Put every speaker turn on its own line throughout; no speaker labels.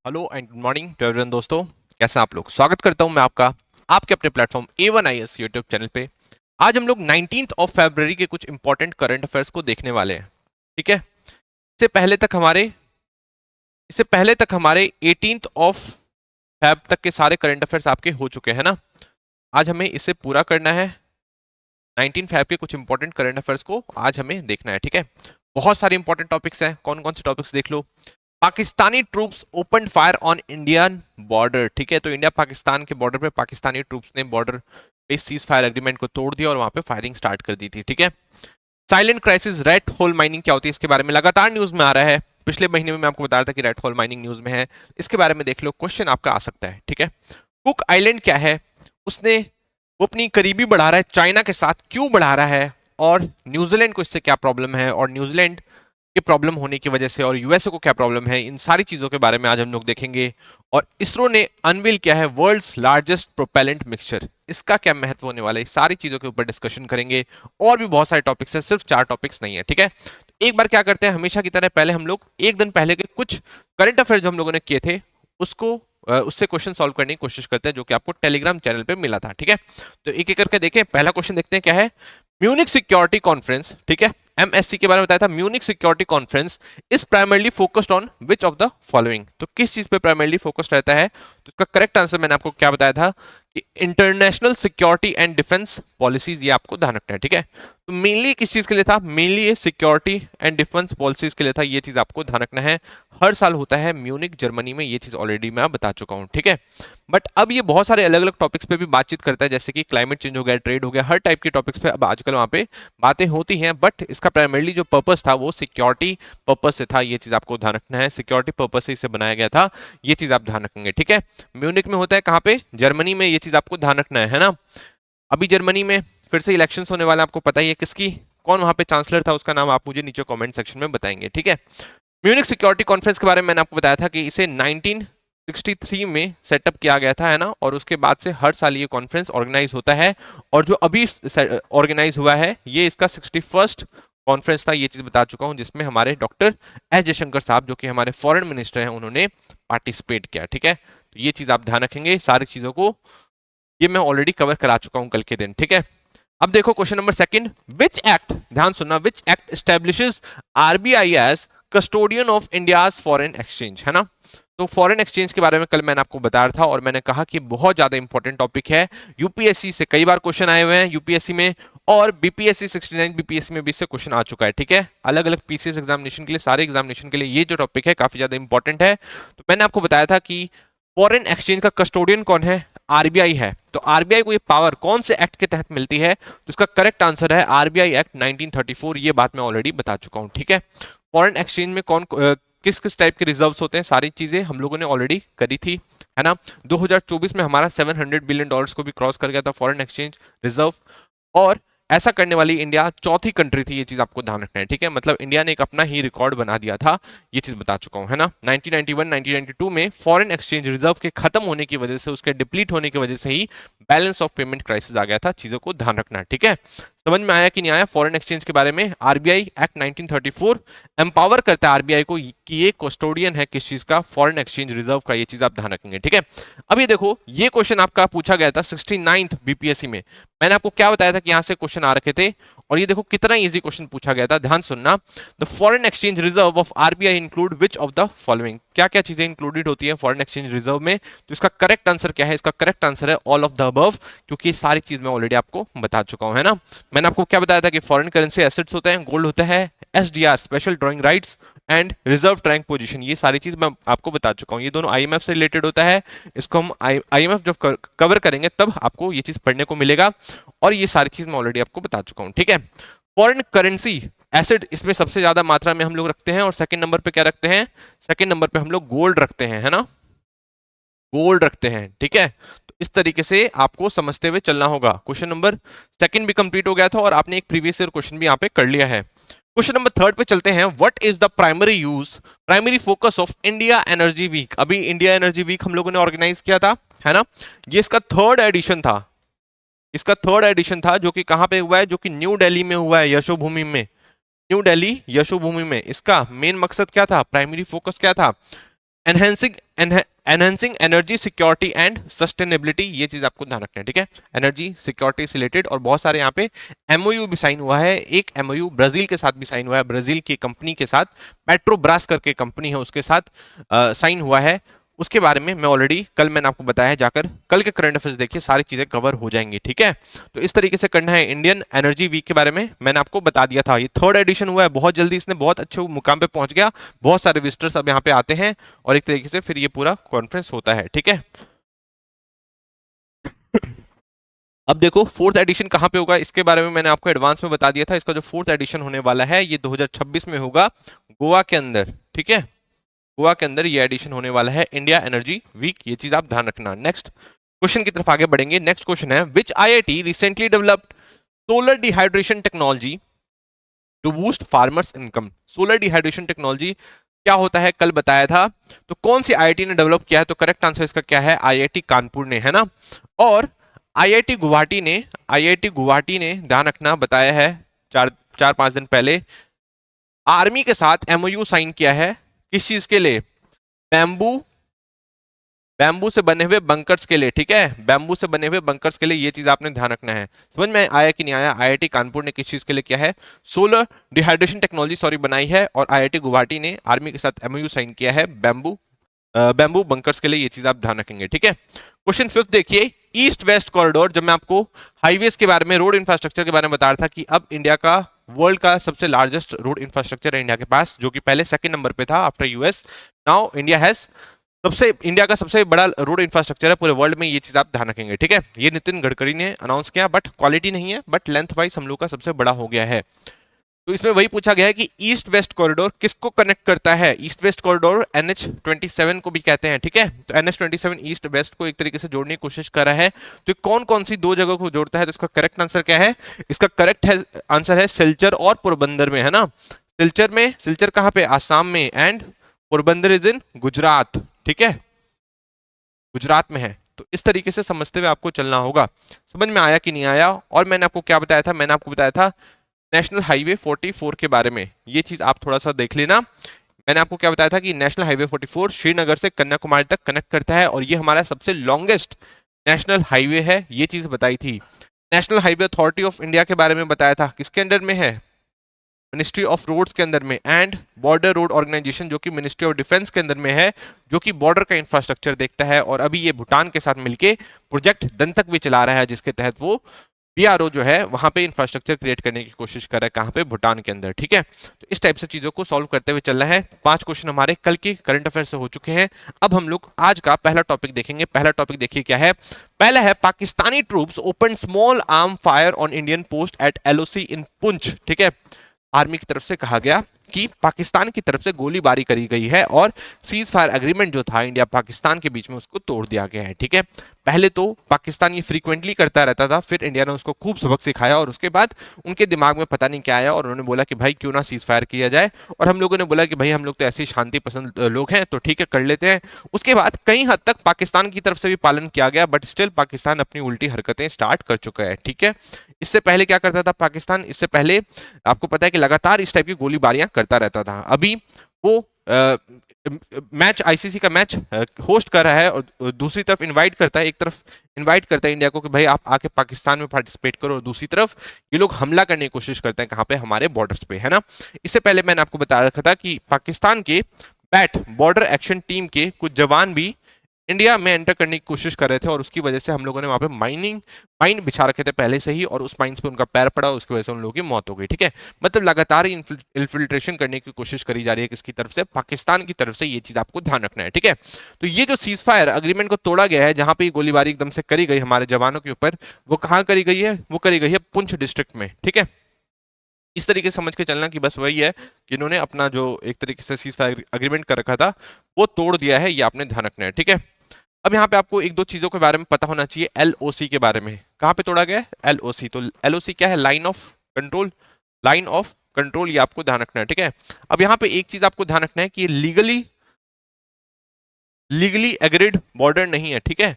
Hello and good morning to everyone दोस्तों। कैसे हैं आप लोग? स्वागत करता हूं मैं आपका आपके अपने प्लेटफॉर्म A1IS यूट्यूब चैनल पे। आज हम लोग 19th ऑफ फरवरी के कुछ इंपॉर्टेंट करंट अफेयर्स को देखने वाले हैं। ठीक है। इससे पहले तक हमारे इससे पहले तक हमारे 18th ऑफ फेब तक के सारे करंट अफेयर्स आपके हो चुके हैं ना। आज हमें इसे पूरा करना है। 19 फेब के कुछ इंपॉर्टेंट करंट अफेयर्स को आज हमें देखना है। ठीक है। बहुत सारे इंपॉर्टेंट टॉपिक्स हैं। कौन कौन से टॉपिक्स देख लो। Pakistani troops open fire on Indian border. ठीक है। तो इंडिया पाकिस्तान के बॉर्डर पे पाकिस्तानी ट्रूप्स ने बॉर्डर पे सीज फायर एग्रीमेंट को तोड़ दिया और वहां पे फायरिंग स्टार्ट कर दी थी। ठीक है। Silent crisis red hole mining क्या होती है इसके बारे में लगातार न्यूज में आ रहा है। पिछले महीने में मैं आपको बता रहा था कि रेड होल माइनिंग न्यूज में है। इसके बारे में देख लो, क्वेश्चन आपका आ सकता है। ठीक है। कुक आइलैंड क्या है? उसने वो अपनी करीबी बढ़ा रहा है चाइना के साथ, क्यों बढ़ा रहा है और न्यूजीलैंड को इससे क्या प्रॉब्लम है और न्यूजीलैंड के प्रॉब्लम होने की वजह से और यूएसए को क्या प्रॉब्लम है, इन सारी चीजों के बारे में आज हम लोग देखेंगे। और इसरो ने अनवील किया है वर्ल्ड्स लार्जेस्ट प्रोपेलेंट मिक्सचर, इसका क्या महत्व होने वाला है, सारी चीजों के ऊपर डिस्कशन करेंगे। और भी बहुत सारे टॉपिक्स हैं, सिर्फ 4 टॉपिक्स नहीं है। ठीक है। तो एक बार क्या करते हैं, हमेशा की तरह पहले हम लोग एक दिन पहले के कुछ करंट अफेयर जो हम लोगों ने किए थे उसको उससे क्वेश्चन सॉल्व करने की कोशिश करते हैं, जो कि आपको टेलीग्राम चैनल पे मिला था। ठीक है। तो एक एक करके देखें। पहला क्वेश्चन देखते हैं क्या है। म्यूनिक सिक्योरिटी कॉन्फ्रेंस, ठीक है, एमएससी के बारे में बताया था। Munich security conference is primarily focused on which of the following. तो किस चीज पे प्राइमरली फोकस्ड रहता है? तो इसका करेक्ट आंसर मैंने आपको क्या बताया था कि international security and defence policies, ये आपको ध्यान रखना है। ठीक है। तो मेनली किस चीज के लिए था? मेनली ये सिक्योरिटी एंड डिफेंस पॉलिसीज के लिए था। ये चीज आपको ध्यान रखना है। हर साल होता है म्यूनिक जर्मनी में, ये चीज ऑलरेडी मैं बता चुका हूं। ठीक है। बट अब ये बहुत सारे अलग अलग टॉपिक्स पे भी बातचीत करता है, जैसे कि क्लाइमेट चेंज हो गया, ट्रेड हो गया, हर टाइप के टॉपिक्स पे अब आजकल वहां पे बातें होती हैं। बट इसका प्राइमरली जो पर्पस था वो सिक्योरिटी पर्पस से था। ये चीज आपको ध्यान रखना है। सिक्योरिटी पर्पस से इसे बनाया गया था। ये चीज आप ध्यान रखेंगे। ठीक है। म्यूनिक में होता है कहां पे? जर्मनी में। ये चीज आपको ध्यान रखना है ना। अभी जर्मनी में फिर से इलेक्शंस होने वाले, आपको पता ही है किसकी, कौन वहां पे चांसलर था, उसका नाम आप मुझे नीचे कमेंट सेक्शन में बताएंगे। ठीक है। म्यूनिक सिक्योरिटी कॉन्फ्रेंस के बारे में मैंने आपको बताया था कि इसे 1963 में सेटअप किया गया था, है ना। और उसके बाद से हर साल ये कॉन्फ्रेंस ऑर्गेनाइज होता है। और जो अभी ऑर्गेनाइज हुआ है ये इसका 61st कॉन्फ्रेंस था। ये चीज बता चुका हूं, जिसमें हमारे डॉक्टर एस जयशंकर साहब, जो कि हमारे फॉरेन मिनिस्टर हैं, उन्होंने पार्टिसिपेट किया। ठीक है। तो ये चीज आप ध्यान रखेंगे। सारी चीजों को ये मैं ऑलरेडी कवर करा चुका हूं कल के दिन। ठीक है। अब देखो question number second. Which act, ध्यान सुनना, which act establishes RBI as custodian of India's foreign exchange, है ना। तो फॉरेन एक्सचेंज के बारे में कल मैंने आपको बताया था और मैंने कहा कि बहुत ज्यादा इंपॉर्टेंट टॉपिक है। यूपीएससी से कई बार क्वेश्चन आए हुए हैं यूपीएससी में, और बीपीएससी 69 बीपीएससी में भी इससे क्वेश्चन आ चुका है। ठीक है। अलग अलग पीसीएस एग्जामिनेशन के लिए, सारे एग्जामिनेशन के लिए ये जो टॉपिक है काफी ज्यादा इंपॉर्टेंट है। तो मैंने आपको बताया था कि फॉरेन एक्सचेंज का कस्टोडियन कौन है? आरबीआई है। तो आरबीआई को ये पावर कौन से एक्ट के तहत मिलती है? तो इसका करेक्ट आंसर है आरबीआई एक्ट 1934। ये बात मैं ऑलरेडी बता चुका हूं। ठीक है। फॉरेन एक्सचेंज में कौन किस किस टाइप के रिजर्व्स होते हैं, सारी चीजें हम लोगों ने ऑलरेडी करी थी, है ना। 2024 में हमारा $700 बिलियन को भी क्रॉस कर गया था फॉरेन एक्सचेंज रिजर्व। और ऐसा करने वाली इंडिया चौथी कंट्री थी। ये चीज आपको ध्यान रखना है। ठीक है। मतलब इंडिया ने एक अपना ही रिकॉर्ड बना दिया था। ये चीज बता चुका हूं, है ना। 1991 1992 में फॉरेन एक्सचेंज रिजर्व के खत्म होने की वजह से, उसके डिप्लीट होने की वजह से ही बैलेंस ऑफ पेमेंट क्राइसिस आ गया था। चीजों को ध्यान रखना है। ठीक है। समझ में आया कि नहीं आया? फॉरेन एक्सचेंज के बारे में आरबीआई एक्ट 1934 एम्पावर करता है आरबीआई को कि ये कस्टोडियन है किस चीज का? फॉरेन एक्सचेंज रिजर्व का। ये चीज आप ध्यान रखेंगे। ठीक है। अब ये देखो, ये क्वेश्चन आपका पूछा गया था 69th बीपीएससी में। मैंने आपको क्या बताया था कि यहां से क्वेश्चन आ रखे थे, और ये देखो कितना इजी क्वेश्चन पूछा गया था। ध्यान सुनना। The foreign exchange reserve of RBI include which of the following. क्या क्या चीजें इंक्लूडेड होती है फॉरेन एक्सचेंज रिजर्व में? तो इसका करेक्ट आंसर क्या है? इसका करेक्ट आंसर है ऑल ऑफ द अबव, क्योंकि ये सारी चीज मैं ऑलरेडी आपको बता चुका हूं, है ना। मैंने आपको क्या बताया था कि फॉरेन करेंसी एसेट्स होते हैं, गोल्ड होता है, SDR special drawing rights and reserve trunk position. ये सारी चीज मैं आपको बता चुका हूं। ये दोनों आईएमएफ से रिलेटेड होता है। इसको हम आईएमएफ जब कवर करेंगे तब आपको ये चीज पढ़ने को मिलेगा। और ये सारी चीज मैं ऑलरेडी आपको बता चुका हूं। ठीक है। फॉरेन करेंसी एसेट इसमें सबसे ज्यादा मात्रा में हम लोग रखते हैं, और सेकंड नंबर पे क्या रखते हैं? सेकंड नंबर पे हम लोग गोल्ड रखते हैं, है ना। गोल्ड रखते हैं। ठीक है। तो इस तरीके से आपको समझते हुए चलना होगा। क्वेश्चन नंबर सेकंड भी कंप्लीट हो गया था और आपने एक प्रीवियस ईयर क्वेश्चन भी यहाँ पे कर लिया है। क्वेश्चन नंबर थर्ड पे चलते हैं। What is the primary focus of India energy week? अभी इंडिया एनर्जी वीक हम लोगों ने ऑर्गेनाइज किया था, है ना। ये इसका थर्ड एडिशन था। इसका थर्ड एडिशन था, जो कि कहां पे हुआ है? जो कि न्यू दिल्ली में हुआ है, यशोभूमि में। न्यू दिल्ली यशोभूमि में। इसका मेन मकसद क्या था? प्राइमरी फोकस क्या था? Enhancing enhancing energy security and sustainability, ये चीज आपको ध्यान रखना है, ठीक है। एनर्जी सिक्योरिटी से रिलेटेड और बहुत सारे यहाँ पे एमओयू भी साइन हुआ है। एक एमओयू ब्राजील के साथ भी साइन हुआ है, ब्राजील की कंपनी के साथ, पेट्रोब्रास करके कंपनी है उसके साथ साइन हुआ है। उसके बारे में मैं ऑलरेडी कल मैंने आपको बताया है, जाकर कल के करंट अफेयर्स देखिए, सारी चीजें कवर हो जाएंगी, ठीक है। तो इस तरीके से करना है। इंडियन एनर्जी वीक के बारे में मैंने आपको बता दिया था, ये 3rd एडिशन हुआ है, बहुत जल्दी इसने बहुत अच्छे मुकाम पे पहुंच गया, बहुत सारे विजिटर्स अब यहाँ पे आते हैं और एक तरीके से फिर ये पूरा कॉन्फ्रेंस होता है, ठीक है। अब देखो 4th एडिशन कहाँ पे होगा, इसके बारे में मैंने आपको एडवांस में बता दिया था। इसका जो 4th एडिशन होने वाला है ये 2026 में होगा, गोवा के अंदर, ठीक है। गोवा के अंदर ये एडिशन होने वाला है, इंडिया एनर्जी वीक, ये चीज आप ध्यान रखना। नेक्स्ट क्वेश्चन की तरफ आगे बढ़ेंगे। नेक्स्ट क्वेश्चन है, which IIT recently developed solar dehydration technology to boost farmers income. Solar dehydration technology क्या होता है, कल बताया था। तो कौन सी आईआईटी ने डेवलप किया है, तो करेक्ट आंसर इसका क्या है, आईआईटी कानपुर ने, है ना। और आईआईटी गुवाहाटी ने ध्यान रखना बताया है 4-5 दिन पहले, आर्मी के साथ एमओयू साइन किया है, किस चीज के लिए, बैम्बू बैम्बू से बने हुए बंकर्स के लिए, ठीक है। बैम्बू से बने हुए बंकर्स के लिए, ये चीज आपने ध्यान रखना है। समझ में आया कि नहीं आया, आईआईटी कानपुर ने किस चीज के लिए किया है, सोलर डिहाइड्रेशन टेक्नोलॉजी सॉरी बनाई है, और आईआईटी गुवाहाटी ने आर्मी के साथ एमओयू साइन किया है बैम्बू बंकर्स के लिए, ये चीज आप ध्यान रखेंगे, ठीक है। क्वेश्चन 5 देखिए, ईस्ट वेस्ट कॉरिडोर, जब मैं आपको हाईवेज के बारे में, रोड इंफ्रास्ट्रक्चर के बारे में बता रहा था कि अब इंडिया का वर्ल्ड का सबसे लार्जेस्ट रोड इंफ्रास्ट्रक्चर है इंडिया के पास, जो कि पहले 2nd नंबर पे था आफ्टर यूएस। नाउ इंडिया का सबसे बड़ा रोड इंफ्रास्ट्रक्चर है पूरे वर्ल्ड में, ये चीज आप ध्यान रखेंगे, ठीक है। ये नितिन गडकरी ने अनाउंस किया, बट क्वालिटी नहीं है, बट लेंथ वाइज हम लोग का सबसे बड़ा हो गया है। तो इसमें वही पूछा गया है कि ईस्ट वेस्ट कॉरिडोर किसको कनेक्ट करता है। ईस्ट वेस्ट कॉरिडोर NH27 को भी कहते हैं, ठीक है। तो NH27 ईस्ट वेस्ट को एक तरीके से जोड़ने की कोशिश कर रहा है। तो कौन कौन सी 2 जगह को जोड़ता है, तो इसका करेक्ट आंसर क्या है, इसका करेक्ट आंसर है सिलचर और पोरबंदर में, है ना। सिलचर कहाँ पे, आसाम में, and Porbandar is in Gujarat, ठीक है, गुजरात में है। तो इस तरीके से समझते हुए आपको चलना होगा। समझ में आया कि नहीं आया। और मैंने आपको क्या बताया था, मैंने आपको बताया था नेशनल हाईवे 44 के बारे में, ये चीज आप थोड़ा सा देख लेना। मैंने आपको क्या बताया था कि नेशनल हाईवे 44 श्रीनगर से कन्याकुमारी तक कनेक्ट करता है, और ये हमारा सबसे लॉन्गेस्ट नेशनल हाईवे है, ये चीज बताई थी। National highway authority of India के बारे में बताया था, किसके अंडर में है, मिनिस्ट्री ऑफ रोड्स के अंदर में, एंड बॉर्डर रोड ऑर्गेनाइजेशन जो कि मिनिस्ट्री ऑफ डिफेंस के अंदर में है, जो कि बॉर्डर का इंफ्रास्ट्रक्चर देखता है। और अभी ये भूटान के साथ मिलके प्रोजेक्ट दंतक भी चला रहा है, जिसके तहत वो बीआरओ जो है वहां पे इंफ्रास्ट्रक्चर क्रिएट करने की कोशिश कर रहा है, कहां पे, भूटान के अंदर, ठीक है। तो इस टाइप से चीजों को सॉल्व करते हुए चलना है। 5 क्वेश्चन हमारे कल के करंट अफेयर से हो चुके हैं। अब हम लोग आज का पहला टॉपिक देखेंगे। पहला टॉपिक देखिए क्या है, पहला है, Pakistani troops open small arm fire on Indian post at LOC in Poonch, ठीक है। आर्मी की तरफ से कहा गया कि पाकिस्तान की तरफ से गोलीबारी करी गई है और सीज फायर एग्रीमेंट जो था इंडिया पाकिस्तान के बीच में उसको तोड़ दिया गया है, ठीक है। पहले तो पाकिस्तान ये फ्रीक्वेंटली करता रहता था, फिर इंडिया ने उसको खूब सबक सिखाया, और उसके बाद उनके दिमाग में पता नहीं क्या आया, और उन्होंने बोला कि भाई क्यों ना सीज फायर किया जाए। और हम लोगों ने बोला कि भाई हम लोग तो ऐसे शांति पसंद लोग हैं, तो ठीक है कर लेते हैं। उसके बाद कई हद तक पाकिस्तान की तरफ से भी पालन किया गया, बट स्टिल पाकिस्तान अपनी उल्टी हरकतें स्टार्ट कर चुका है, ठीक है। इससे पहले क्या करता था पाकिस्तान, इससे पहले आपको पता है कि लगातार इस टाइप की गोलीबारियां करता रहता था। अभी वो मैच, आईसीसी का मैच होस्ट कर रहा है, और दूसरी तरफ इनवाइट करता है, एक तरफ इनवाइट करता है इंडिया को कि भाई आप आके पाकिस्तान में पार्टिसिपेट करो, और दूसरी तरफ ये लोग हमला करने की कोशिश करते हैं, कहां पे, हमारे बॉर्डर्स पे, है ना। इससे पहले मैंने आपको बता रखा था कि पाकिस्तान के बैट बॉर्डर एक्शन टीम के कुछ जवान भी इंडिया में एंटर करने की कोशिश कर रहे थे, और उसकी वजह से हम लोगों ने वहां पे माइन बिछा रखे थे पहले से ही, और उस माइंस पे उनका पैर पड़ा, उसकी वजह से उन लोगों की मौत हो गई, ठीक है। मतलब लगातार इन्फिल्ट्रेशन करने की कोशिश करी जा रही है, किसकी तरफ से, पाकिस्तान की तरफ से, ये चीज आपको ध्यान रखना है, ठीक है। तो ये जो सीज फायर अग्रीमेंट को तोड़ा गया है, जहां पे गोलीबारी एकदम से करी गई हमारे जवानों के ऊपर, वो कहाँ करी गई है, वो करी गई है पुंछ डिस्ट्रिक्ट में, ठीक है। इस तरीके से समझ के चलना कि बस वही है कि इन्होंने अपना जो एक तरीके से सीज फायर एग्रीमेंट कर रखा था वो तोड़ दिया है, ये आपने ध्यान रखना है, ठीक है। अब यहाँ पे आपको 1-2 चीजों के बारे में पता होना चाहिए। एलओसी के बारे में, कहाँ पे तोड़ा गया है, एलओसी। तो एलओसी क्या है, line of control, line of control, ये आपको ध्यान रखना है, ठीक है। अब यहाँ पे एक चीज आपको ध्यान रखना है कि लीगली एग्रीड बॉर्डर नहीं है, ठीक है।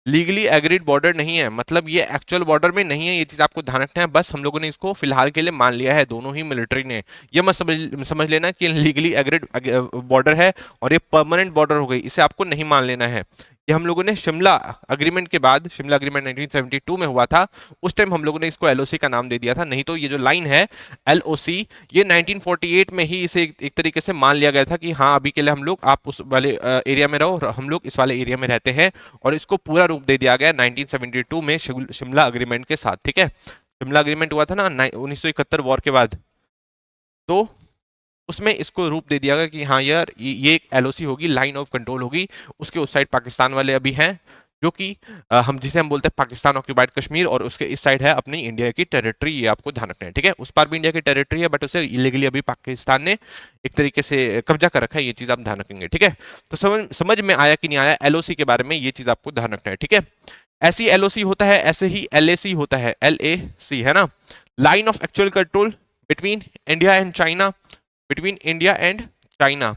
लीगली एग्रीड बॉर्डर नहीं है, मतलब ये एक्चुअल बॉर्डर में नहीं है, ये चीज आपको ध्यान रखना है। बस हम लोगों ने इसको फिलहाल के लिए मान लिया है, दोनों ही मिलिट्री ने। ये मत समझ लेना कि लीगली एग्रीड बॉर्डर है और ये परमानेंट बॉर्डर हो गई, इसे आपको नहीं मान लेना है। ये हम लोगों ने शिमला अग्रीमेंट के बाद, शिमला अग्रीमेंट 1972 में हुआ था, उस टाइम हम लोगों ने इसको एलओसी का नाम दे दिया था। नहीं तो ये जो लाइन है एलओसी, ये 1948 में ही इसे एक तरीके से मान लिया गया था कि हाँ अभी के लिए हम लोग, आप उस वाले एरिया में रहो और हम लोग इस वाले एरिया में रहते हैं, और इसको पूरा रूप दे दिया गया 1972 में शिमला अग्रीमेंट के साथ। ठीक है, शिमला अग्रीमेंट हुआ था ना 1971 वॉर के बाद, तो उसमें इसको रूप दे दिया गया कि हाँ यार ये एक एलओसी होगी, लाइन ऑफ कंट्रोल होगी। उसके उस साइड पाकिस्तान वाले अभी हैं, जो कि हम जिसे हम बोलते हैं पाकिस्तान ऑक्यूपाइड कश्मीर, और उसके इस साइड है अपनी इंडिया की टेरिटरी, ये आपको ध्यान रखना है। ठीक है, उस पार भी इंडिया की टेरिटरी है, बट उसे इलीगली अभी पाकिस्तान ने एक तरीके से कब्जा कर रखा है, ये चीज आप ध्यान रखेंगे। ठीक है, तो समझ में आया कि नहीं आया एलओसी के बारे में, ये चीज आपको ध्यान रखना है। ठीक है, ऐसी एलओसी होता है, ऐसे ही एलएसी होता है, एलएसी है ना, line of actual control between India and China, between India and China,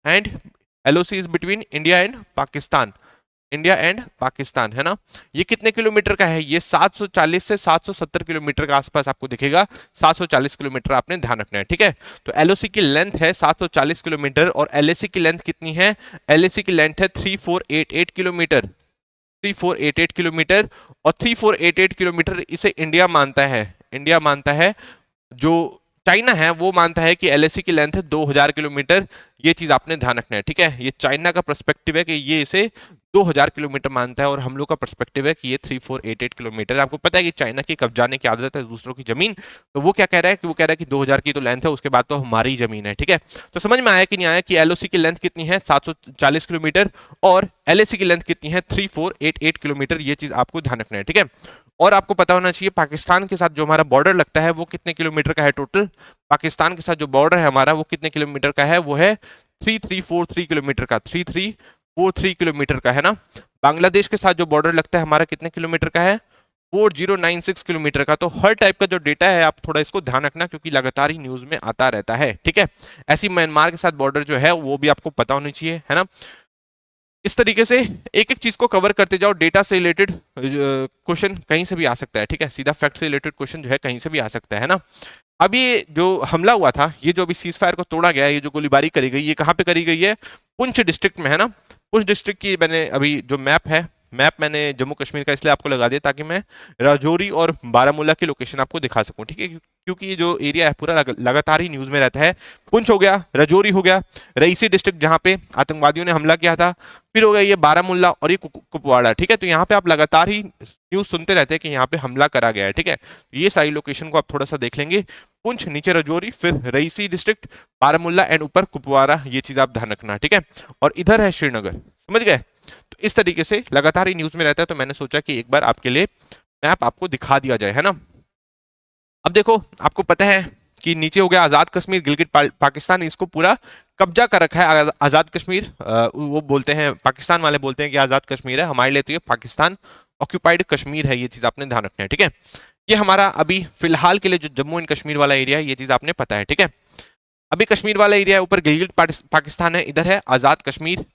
and LOC is between India and Pakistan, India and Pakistan है ना। ये कितने किलोमीटर का है? ये 740 से 770 किलोमीटर के आसपास आपको दिखेगा, 740 किलोमीटर आपने ध्यान रखना है। ठीक है, तो एलओसी की लेंथ है 740 किलोमीटर, और एलएसी की लेंथ कितनी है? एलएसी की लेंथ है 3488 किलोमीटर, 3488 किलोमीटर, और 3488 किलोमीटर इसे इंडिया मानता है, इंडिया मानता है। जो चाइना है वो मानता है कि एलएसी की लेंथ है 2000 किलोमीटर, ये चीज आपने ध्यान रखना है। ठीक है, ये चाइना का पर्सपेक्टिव है कि ये इसे 2000 किलोमीटर मानता है, और हम लोग का पर्सपेक्टिव है कि ये 3488 किलोमीटर। आपको पता है कि चाइना की कब्जाने की आदत है दूसरों की जमीन, तो वो क्या कह रहा है कि वो कह रहा है कि 2000 की तो लेंथ है, उसके बाद तो हमारी जमीन है। ठीक है, तो समझ में आया कि नहीं आया कि एलओसी की लेंथ कितनी है? 740 किलोमीटर, और एलएसी की लेंथ कितनी है? 3488 किलोमीटर, ये चीज आपको ध्यान रखना है। ठीक है, और आपको पता होना चाहिए पाकिस्तान के साथ जो हमारा बॉर्डर लगता है वो कितने किलोमीटर का है टोटल? पाकिस्तान के साथ जो बॉर्डर है हमारा वो कितने किलोमीटर का है? वो है 3343 किलोमीटर का, 3343 किलोमीटर का है ना। बांग्लादेश के साथ जो बॉर्डर लगता है हमारा कितने किलोमीटर का है? 4096 किलोमीटर का। तो हर टाइप का जो डेटा है आप थोड़ा इसको ध्यान रखना, क्योंकि लगातार ही न्यूज में आता रहता है। ठीक है, ऐसी म्यांमार के साथ बॉर्डर जो है वो भी आपको पता होनी चाहिए, है ना। इस तरीके से एक एक चीज को कवर करते जाओ। डेटा से रिलेटेड क्वेश्चन कहीं से भी आ सकता है। ठीक है, सीधा फैक्ट से रिलेटेड क्वेश्चन जो है कहीं से भी आ सकता है ना। अब ये जो हमला हुआ था, ये जो अभी सीज फायर को तोड़ा गया है, ये जो गोलीबारी करी गई, ये कहाँ पे करी गई है? पुंछ डिस्ट्रिक्ट में है ना। पुंछ डिस्ट्रिक्ट की मैंने अभी जो मैप है, मैप मैंने जम्मू कश्मीर का इसलिए आपको लगा दिया ताकि मैं राजौरी और बारामूला की लोकेशन आपको दिखा सकूं। ठीक है, क्योंकि ये जो एरिया है पूरा लगातार ही न्यूज में रहता है। पुंछ हो गया, राजौरी हो गया, रईसी डिस्ट्रिक्ट जहां पे आतंकवादियों ने हमला किया था, फिर हो गया ये बारामूला, और ये कुपवाड़ा। ठीक है, तो यहाँ पे आप लगातार ही न्यूज सुनते रहते हैं कि यहाँ पे हमला करा गया है। ठीक है, ये सारी लोकेशन को आप थोड़ा सा देख लेंगे, पुंछ, नीचे राजौरी, फिर रईसी डिस्ट्रिक्ट, बारामूला एंड ऊपर कुपवाड़ा, ये चीज आप ध्यान रखना। ठीक है, और इधर है श्रीनगर, समझ गए। तो इस तरीके से लगातार ही न्यूज में रहता है, तो मैंने सोचा कि एक बार आपके लिए मैप आपको दिखा दिया जाए, है ना। अब देखो, आपको पता है कि नीचे हो गया आजाद कश्मीर, गिलगित पाकिस्तान, इसको पूरा कब्जा कर रखा है आजाद कश्मीर। वो बोलते हैं, पाकिस्तान वाले बोलते हैं कि आजाद कश्मीर है, हमारे लिए तो ये पाकिस्तान ऑक्यूपाइड कश्मीर है, ये चीज आपने ध्यान रखना है। ठीक है, ये हमारा अभी फिलहाल के लिए जो जम्मू एंड कश्मीर वाला एरिया है, ये चीज आपने पता है। ठीक है, अभी कश्मीर वाला एरिया है, ऊपर गिलगित पाकिस्तान है, इधर है आजाद कश्मीर।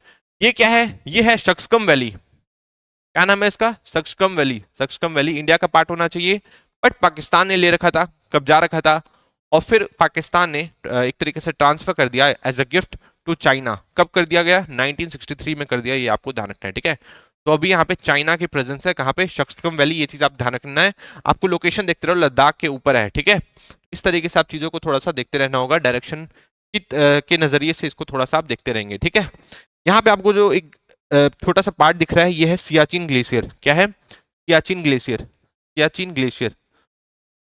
ये क्या है? ये है शक्सकम वैली। क्या नाम है इसका? शक्सकम वैली। शक्सकम वैली इंडिया का पार्ट होना चाहिए, बट पाकिस्तान ने ले रखा था, कब्जा रखा था, और फिर पाकिस्तान ने एक तरीके से ट्रांसफर कर दिया as a gift to China. कब कर दिया गया? 1963 में कर दिया, ये आपको ध्यान रखना है। ठीक है, तो अभी यहाँ पे चाइना की प्रेजेंस है, कहाँ पे? शक्सकम वैली, ये चीज आप ध्यान रखना है। आपको लोकेशन देखते रहो, लद्दाख के ऊपर है। ठीक है, इस तरीके से आप चीजों को थोड़ा सा देखते रहना होगा, डायरेक्शन के नजरिए से इसको थोड़ा सा आप देखते रहेंगे। ठीक है, यहाँ पे आपको जो एक छोटा सा पार्ट दिख रहा है, ये है सियाचिन ग्लेशियर। क्या है? Siachen glacier, Siachen glacier,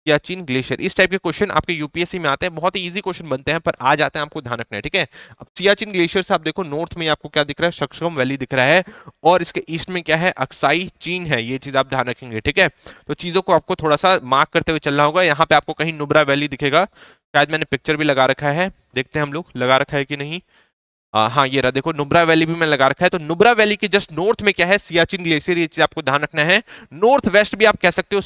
Siachen glacier. इस टाइप के क्वेश्चन आपके यूपीएससी में आते हैं, बहुत ही इजी क्वेश्चन बनते हैं, पर आ जाते हैं, आपको ध्यान रखना है। ठीक है, अब सियाचिन ग्लेशियर से आप देखो, नॉर्थ में आपको क्या दिख रहा है? शक्सकम वैली दिख रहा है, और इसके ईस्ट में क्या है? अक्साई चीन है, ये चीज आप ध्यान रखेंगे। ठीक है, तो चीजों को आपको थोड़ा सा मार्क करते हुए चलना होगा। यहाँ पे आपको कहीं नुब्रा वैली दिखेगा, शायद मैंने पिक्चर भी लगा रखा है, देखते हैं हम लोग लगा रखा है कि नहीं। हाँ, ये रहा, देखो नुब्रा वैली भी मैंने लगा रखा है। तो नुब्रा वैली के जस्ट नॉर्थ में क्या है? सियाचिन ग्लेशियर, ये चीज आपको ध्यान रखना है। नॉर्थ वेस्ट भी आप कह सकते हो,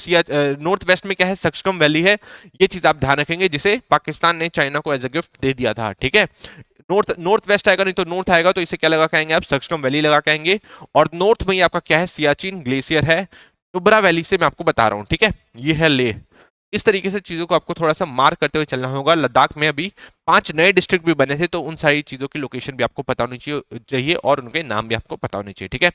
नॉर्थ वेस्ट में क्या है? शक्सकम वैली है, ये चीज आप ध्यान रखेंगे, जिसे पाकिस्तान ने चाइना को एज अ गिफ्ट दे दिया था। ठीक है, नॉर्थ नॉर्थ वेस्ट आएगा, नहीं तो नॉर्थ आएगा तो इसे क्या लगा के आएंगे आप, सक्सकम वैली लगा के आएंगे। और नॉर्थ में ही आपका क्या है, सियाचिन ग्लेशियर है, नुब्रा वैली से मैं आपको बता रहा हूँ, ठीक है। ये है लेह। इस तरीके से चीजों को आपको थोड़ा सा मार्क करते हुए चलना होगा। लद्दाख में अभी 5 नए डिस्ट्रिक्ट भी बने थे, तो उन सारी चीजों की लोकेशन भी आपको पता होनी चाहिए और उनके नाम भी आपको पता होने चाहिए, ठीक है।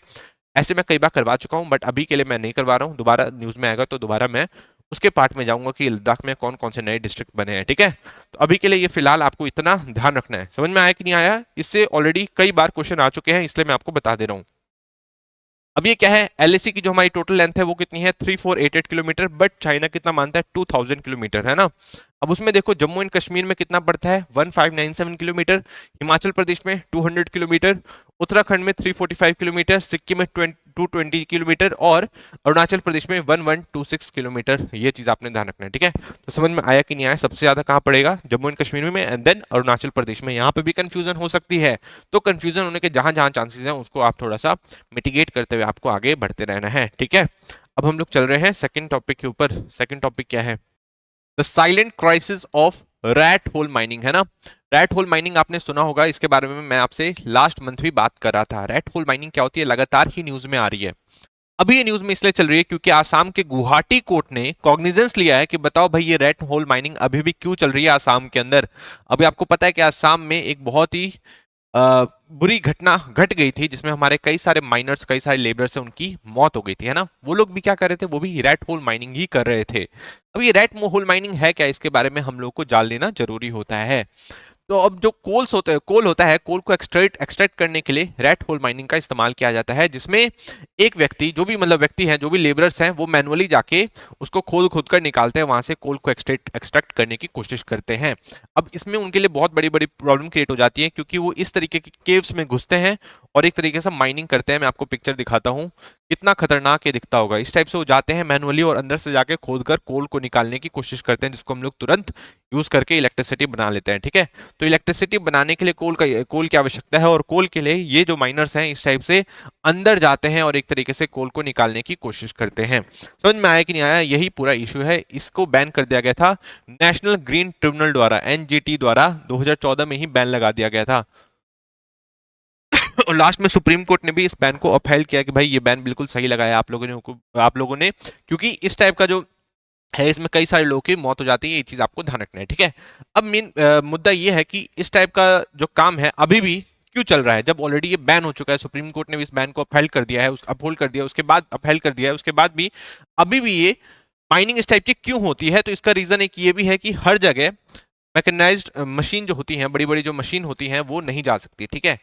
ऐसे मैं कई बार करवा चुका हूं, बट अभी के लिए मैं नहीं करवा रहा हूं। दोबारा न्यूज में आएगा तो दोबारा मैं उसके पार्ट में जाऊंगा कि लद्दाख में कौन कौन से नए डिस्ट्रिक्ट बने हैं, ठीक है। तो अभी के लिए ये फिलहाल आपको इतना ध्यान रखना है। समझ में आया कि नहीं आया? इससे ऑलरेडी कई बार क्वेश्चन आ चुके हैं, इसलिए मैं आपको बता दे रहा हूँ। अब ये क्या है, एलएसी की जो हमारी टोटल लेंथ है वो कितनी है, 3488 किलोमीटर, बट चाइना कितना मानता है, 2000 किलोमीटर, है ना। अब उसमें देखो जम्मू एंड कश्मीर में कितना पड़ता है, 1597 किलोमीटर, हिमाचल प्रदेश में 200 किलोमीटर, उत्तराखंड में 345 किलोमीटर, सिक्किम में 220 किलोमीटर और अरुणाचल प्रदेश में 1126 किलोमीटर। ये चीज आपने ध्यान रखना है, ठीक है। तो समझ में आया कि नहीं आया? सबसे ज्यादा कहाँ पड़ेगा, जम्मू एंड कश्मीर में एंड देन अरुणाचल प्रदेश में। यहाँ पे भी कंफ्यूजन हो सकती है, तो कंफ्यूजन होने के जहां जहां चांसेस हैं उसको आप थोड़ा सा मिटिगेट करते हुए आपको आगे बढ़ते रहना है, ठीक है। अब हम लोग चल रहे हैं सेकंड टॉपिक के ऊपर। सेकंड टॉपिक क्या है, the silent crisis of rat hole mining, है ना। रैट होल माइनिंग आपने सुना होगा, इसके बारे में मैं आपसे लास्ट मंथ भी बात कर रहा था। रैट होल माइनिंग क्या होती है, लगातार ही न्यूज में आ रही है। अभी ये न्यूज में इसलिए चल रही है क्योंकि आसाम के गुवाहाटी कोर्ट ने कॉग्निजेंस लिया है कि बताओ भाई ये रेड होल माइनिंग अभी भी क्यों चल रही है आसाम के अंदर। अभी आपको पता है कि आसाम में एक बहुत ही बुरी घटना घट गई थी, जिसमें हमारे कई सारे माइनर्स, कई सारे लेबरर्स से उनकी मौत हो गई थी, है ना। वो लोग भी क्या कर रहे थे, वो भी रेड होल माइनिंग ही कर रहे थे। अब ये रेड होल माइनिंग है क्या, इसके बारे में हम लोग को जान लेना जरूरी होता है। तो अब जो कोल्स होते हैं, कोल होता है, कोल को एक्सट्रैक्ट करने के लिए रेट होल माइनिंग का इस्तेमाल किया जाता है, जिसमें एक व्यक्ति, जो भी मतलब व्यक्ति हैं, जो भी लेबरर्स हैं, वो मैनुअली जाके उसको खोद खोद कर निकालते हैं, वहां से कोल को एक्सट्रैक्ट करने की कोशिश करते हैं। अब इसमें उनके लिए बहुत बड़ी बड़ी प्रॉब्लम क्रिएट हो जाती है, क्योंकि वो इस तरीके के केव्स में घुसते हैं और एक तरीके से माइनिंग करते हैं। मैं आपको पिक्चर दिखाता हूँ, कितना खतरनाक ये दिखता होगा। इस टाइप से वो जाते हैं मैनुअली और अंदर से जाके खोद कर कोल को निकालने की कोशिश करते हैं, जिसको हम लोग तुरंत यूज करके इलेक्ट्रिसिटी बना लेते हैं, ठीक है। तो इलेक्ट्रिसिटी बनाने के लिए कोल की आवश्यकता है, और कोल के लिए ये जो माइनर्स हैं इस टाइप से अंदर जाते हैं और एक तरीके से कोल को निकालने की कोशिश करते हैं। समझ में आया कि नहीं आया? यही पूरा इशू है। इसको बैन कर दिया गया था नेशनल ग्रीन ट्रिब्यूनल द्वारा, एनजीटी द्वारा 2014 में ही बैन लगा दिया गया था। और लास्ट में सुप्रीम कोर्ट ने भी इस बैन को अपहेल किया कि भाई ये बैन बिल्कुल सही लगाया आप लोगों ने, क्योंकि इस टाइप का जो है इसमें कई सारे लोगों की मौत हो जाती है। ये चीज आपको ध्यान रखना है, ठीक है। अब मेन मुद्दा ये है कि इस टाइप का जो काम है अभी भी क्यों चल रहा है, जब ऑलरेडी ये बैन हो चुका है। सुप्रीम कोर्ट ने भी इस बैन को अपहेल कर दिया है, अपहोल्ड कर दिया, उसके बाद अपहेल कर दिया है, उसके बाद भी अभी भी ये माइनिंग इस टाइप की क्यों होती है। तो इसका रीजन एक ये भी है कि हर जगह मैकेनाइज्ड मशीन जो होती हैं, बड़ी बड़ी जो मशीन होती हैं, वो नहीं जा सकती, ठीक है।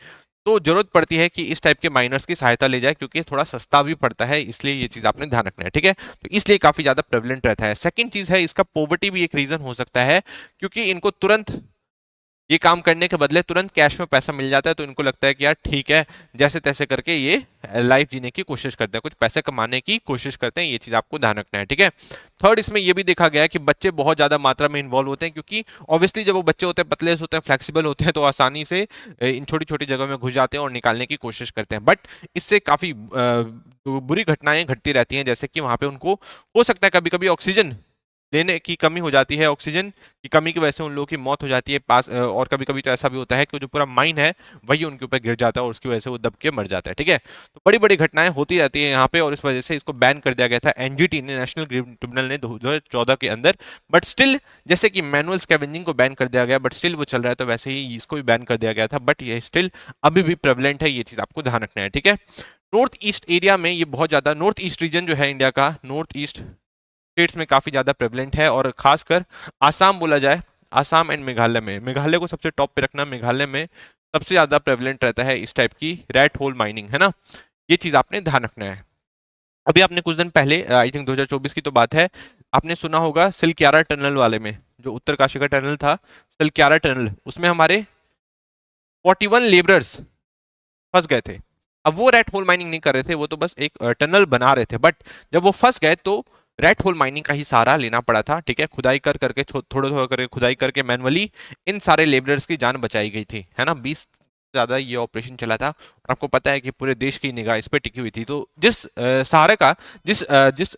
तो जरूरत पड़ती है कि इस टाइप के माइनर्स की सहायता ले जाए, क्योंकि थोड़ा सस्ता भी पड़ता है, इसलिए ये चीज आपने ध्यान रखना है, ठीक है। तो इसलिए काफी ज्यादा प्रेवलेंट रहता है। सेकंड चीज है, इसका पॉवर्टी भी एक रीजन हो सकता है, क्योंकि इनको तुरंत ये काम करने के बदले तुरंत कैश में पैसा मिल जाता है, तो इनको लगता है कि यार ठीक है, जैसे तैसे करके ये लाइफ जीने की कोशिश करते हैं, कुछ पैसे कमाने की कोशिश करते हैं। ये चीज आपको ध्यान रखना है, ठीक है। थर्ड, इसमें ये भी देखा गया है कि बच्चे बहुत ज्यादा मात्रा में इन्वॉल्व होते हैं, क्योंकि ऑब्वियसली जब वो बच्चे होते हैं, पतले होते हैं, फ्लेक्सिबल होते हैं, तो आसानी से इन छोटी छोटी जगह में घुस जाते हैं और निकालने की कोशिश करते हैं। बट इससे काफी बुरी घटनाएं घटती रहती हैं, जैसे कि वहां पे उनको हो सकता है कभी कभी ऑक्सीजन लेने की कमी हो जाती है, ऑक्सीजन की कमी की वजह से उन लोगों की मौत हो जाती है पास। और कभी कभी तो ऐसा भी होता है कि जो पूरा माइन है वही उनके ऊपर गिर जाता है और उसकी वजह से वो दब के मर जाता है, ठीक है। तो बड़ी बड़ी घटनाएं होती रहती है यहाँ पे, और इस वजह से इसको बैन कर दिया गया था एनजीटी ने, नेशनल ग्रीन ट्रिब्यूनल ने 2014 के अंदर। बट स्टिल, जैसे कि मैनुअल स्कैवेंजिंग को बैन कर दिया गया, बट स्टिल वो चल रहा है, तो वैसे ही इसको भी बैन कर दिया गया था, बट ये स्टिल अभी भी प्रेवलेंट है। ये चीज आपको ध्यान रखना है, ठीक है। नॉर्थ ईस्ट एरिया में ये बहुत ज्यादा, नॉर्थ ईस्ट रीजन जो है इंडिया का, नॉर्थ ईस्ट स्टेट्स में काफी ज्यादा प्रेवलेंट है, और खासकर आसाम बोला जाए, आसाम एंड मेघालय में, मेघालय को सबसे टॉप पे रखना, मेघालय में सबसे ज्यादा प्रेवलेंट रहता है इस टाइप की रैट होल माइनिंग, है ना। ये चीज आपने ध्यान रखना है। अभी आपने कुछ दिन पहले, आई थिंक 2024 की तो बात है, आपने सुना होगा सिलक्यारा टनल वाले में, जो उत्तरकाशी का टनल था, सिलक्यारा टनल, उसमें हमारे 41 लेबरर्स फंस गए थे। अब वो रेट होल माइनिंग नहीं कर रहे थे, वो तो बस एक टनल बना रहे थे, बट जब वो फंस गए तो रेट होल माइनिंग का ही सहारा लेना पड़ा था, ठीक है। खुदाई कर करके थोड़ा थोड़ा करके खुदाई करके मैनुअली इन सारे लेबरर्स की जान बचाई गई थी, है ना। 20 ज्यादा ये ऑपरेशन चला था, और आपको पता है कि पूरे देश की निगाह इस पे टिकी हुई थी। तो जिस सहारे का जिस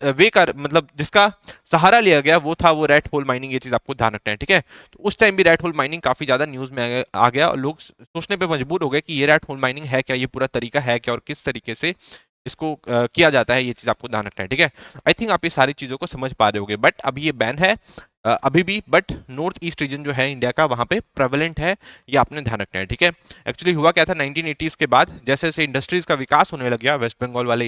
वे का मतलब जिसका सहारा लिया गया वो था वो रेड होल माइनिंग, ये चीज आपको ध्यान रखना है, ठीक है। तो उस टाइम भी रेड होल माइनिंग काफी ज्यादा न्यूज में आ गया और लोग सोचने पे मजबूर हो गए कि ये रेड होल माइनिंग है क्या, ये पूरा तरीका है क्या, और किस तरीके से इसको किया जाता है, ये चीज आपको ध्यान रखना है, ठीक है। आई थिंक आप ये सारी चीजों को समझ पा रहे होगे। बट अभी ये बैन है अभी भी, बट नॉर्थ ईस्ट रीजन जो है इंडिया का वहां पे प्रेवलेंट है, ये आपने ध्यान रखना है, ठीक है। एक्चुअली हुआ क्या था 1980s के बाद जैसे जैसे इंडस्ट्रीज का विकास होने लग गया वेस्ट बंगाल वाले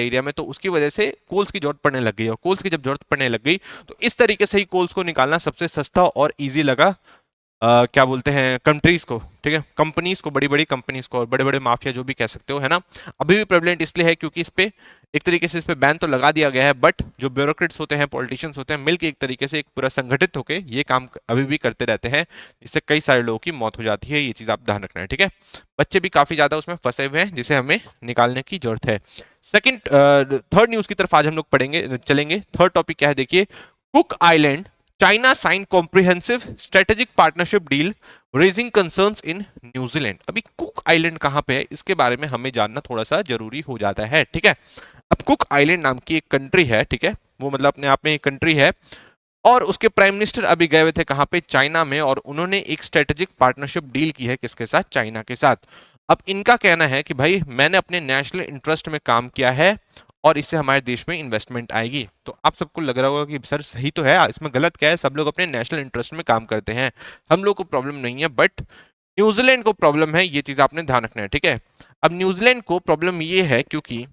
एरिया में, तो उसकी वजह से कोल्स की जरूरत पड़ने लग गई, और कोल्स की जब जरूरत पड़ने लग गई तो इस तरीके से ही कोल्स को निकालना सबसे सस्ता और ईजी लगा क्या बोलते हैं कंट्रीज को, ठीक है, कंपनीज को, बड़ी बड़ी कंपनीज को, और बड़े बड़े माफिया जो भी कह सकते हो, है ना। अभी भी प्रेवलेंट इसलिए है क्योंकि इस पे एक तरीके से इस पे बैन तो लगा दिया गया है, बट जो ब्यूरोक्रेट्स होते हैं, पॉलिटिशियंस होते हैं, मिलकर एक तरीके से एक पूरा संगठित होकर ये काम अभी भी करते रहते हैं, इससे कई सारे लोगों की मौत हो जाती है, ये चीज आप ध्यान रखना है, ठीक है। बच्चे भी काफी ज्यादा उसमें फंसे हुए हैं जिसे हमें निकालने की जरूरत है। सेकंड थर्ड न्यूज की तरफ आज हम लोग पढ़ेंगे चलेंगे। थर्ड टॉपिक क्या है देखिए, Cook Island China sign comprehensive strategic partnership deal raising concerns in New Zealand. अभी कुक आइलैंड कहां पे है इसके बारे में हमें जानना थोड़ा सा जरूरी हो जाता है, ठीक है। अब कुक आइलैंड नाम की एक कंट्री है, ठीक है, वो मतलब अपने आप में एक कंट्री है, और उसके प्राइम मिनिस्टर अभी गए हुए थे कहां पे, चाइना में, और उन्होंने एक स्ट्रेटेजिक पार्टनरशिप डील की है किसके साथ, चाइना के साथ। अब इनका कहना है कि भाई मैंने अपने नेशनल इंटरेस्ट में काम किया है और इससे हमारे देश में इन्वेस्टमेंट आएगी। तो आप सबको लग रहा होगा कि सर सही तो है, इसमें गलत क्या है, सब लोग अपने नेशनल इंटरेस्ट में काम करते हैं, हम लोग को प्रॉब्लम नहीं है, बट न्यूजीलैंड को प्रॉब्लम है, ये चीज आपने ध्यान रखना है, ठीक है। अब न्यूजीलैंड को प्रॉब्लम ये है क्योंकि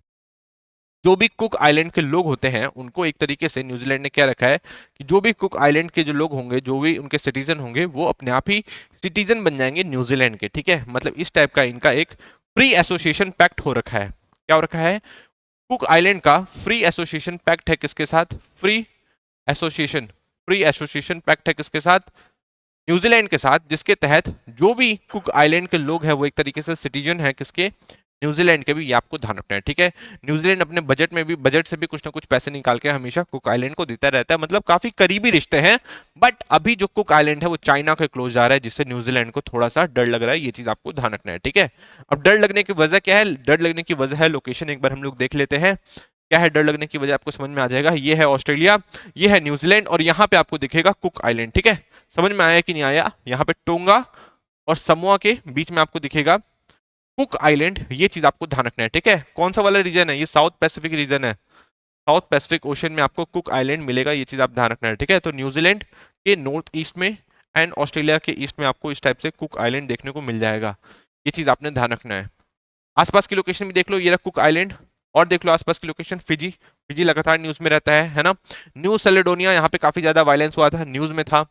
जो भी कुक आइलैंड के लोग होते हैं उनको एक तरीके से न्यूजीलैंड ने क्या रखा है कि जो भी कुक आइलैंड के जो लोग होंगे, जो भी उनके सिटीजन होंगे, वो अपने आप ही सिटीजन बन जाएंगे न्यूजीलैंड के, ठीक है। मतलब इस टाइप का इनका एक फ्री एसोसिएशन पैक्ट हो रखा है। क्या हो रखा है, कुक आइलैंड का फ्री एसोसिएशन पैक्ट है किसके साथ, एसोसिएशन फ्री एसोसिएशन पैक्ट है किसके साथ, न्यूजीलैंड के साथ, जिसके तहत जो भी कुक आइलैंड के लोग हैं वो एक तरीके से सिटीजन है किसके, न्यूजीलैंड के भी, ये आपको ध्यान रखना है, ठीक है। न्यूजीलैंड अपने बजट से भी कुछ ना कुछ पैसे निकाल के हमेशा कुक आइलैंड को देता रहता है, मतलब काफी करीबी रिश्ते हैं। बट अभी जो कुक आइलैंड है वो चाइना के क्लोज जा रहा है, जिससे न्यूजीलैंड को थोड़ा सा डर लग रहा है, ये चीज आपको ध्यान रखना है, ठीक है। अब डर लगने की वजह क्या है, डर लगने की वजह है लोकेशन, एक बार हम लोग देख लेते हैं क्या है डर लगने की वजह, आपको समझ में आ जाएगा। ये है ऑस्ट्रेलिया, ये है न्यूजीलैंड, और यहाँ पे आपको दिखेगा कुक आइलैंड, ठीक है। समझ में आया कि नहीं आया, यहाँ पे टोंगा और समोआ के बीच में आपको दिखेगा कुक आइलैंड, ये चीज आपको ध्यान रखना है, ठीक है। कौन सा वाला रीजन है, ये साउथ पैसिफिक रीजन है, साउथ पैसिफिक ओशन में आपको कुक आइलैंड मिलेगा, ये चीज आप ध्यान रखना है, ठीक है। तो न्यूजीलैंड के नॉर्थ ईस्ट में एंड ऑस्ट्रेलिया के ईस्ट में आपको इस टाइप से कुक आइलैंड देखने को मिल जाएगा, ये चीज आपने ध्यान रखना है। आसपास की लोकेशन भी देख लो, ये रहा कुक आइलैंड, और देख लो आसपास की लोकेशन फिजी, फिजी लगातार न्यूज में रहता है ना। न्यू सेलेडोनिया, यहाँ पे काफी ज्यादा वायलेंस हुआ था, न्यूज में था।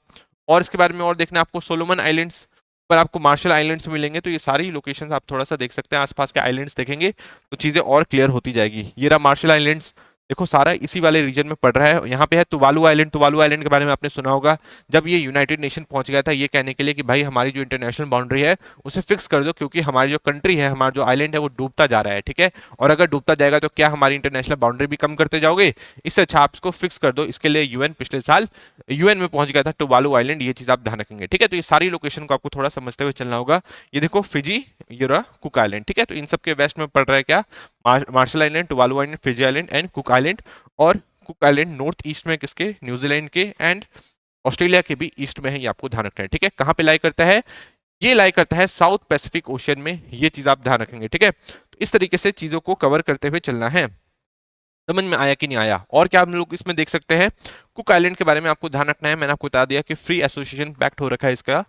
और इसके बारे में और देखना आपको सोलोमन आइलैंड्स पर आपको मार्शल आइलैंड्स मिलेंगे, तो ये सारी लोकेशंस आप थोड़ा सा देख सकते हैं, आसपास के आइलैंड्स देखेंगे तो चीजें और क्लियर होती जाएगी। ये रहा मार्शल आइलैंड्स, देखो सारा इसी वाले रीजन में पड़ रहा है। यहाँ पे है तुवालू आइलैंड, तुवालू आइलैंड के बारे में आपने सुना होगा, जब ये यूनाइटेड नेशन पहुंच गया था ये कहने के लिए कि भाई हमारी जो इंटरनेशनल बाउंड्री है उसे फिक्स कर दो, क्योंकि हमारी जो कंट्री है, हमारा जो आइलैंड है वो डूबता जा रहा है, ठीक है। और अगर डूबता जाएगा तो क्या हमारी इंटरनेशनल बाउंड्री भी कम करते जाओगे, इससे अच्छा आप इसको फिक्स कर दो। इसके लिए यूएन पिछले साल यूएन में पहुंच गया था टुवालू आइलैंड, ये चीज आप ध्यान रखेंगे, ठीक है। तो ये सारी लोकेशन को आपको थोड़ा समझते हुए चलना होगा। ये देखो फिजी, ये रहा कुक आइलैंड, ठीक है। तो इन सब के वेस्ट में पड़ रहा है क्या, Marshall Island, Tuvalu Island, Fiji Island and Cook Island. और कुक आइलैंड नॉर्थ ईस्ट में किसके, न्यूजीलैंड के एंड ऑस्ट्रेलिया के भी ईस्ट में है, ये आपको ध्यान रखना है, ठीक है। कहां पे लाई करता है, ये लाई करता है साउथ पैसिफिक ओशन में, ये चीज आप ध्यान रखेंगे, ठीक है। तो इस तरीके से चीजों को कवर करते हुए चलना है। समझ में आया कि नहीं आया, और क्या हम लोग इसमें देख सकते हैं, कुक आइलैंड के बारे में आपको ध्यान रखना है। मैंने आपको बता दिया कि फ्री एसोसिएशन पैक्ट हो रखा है इसका,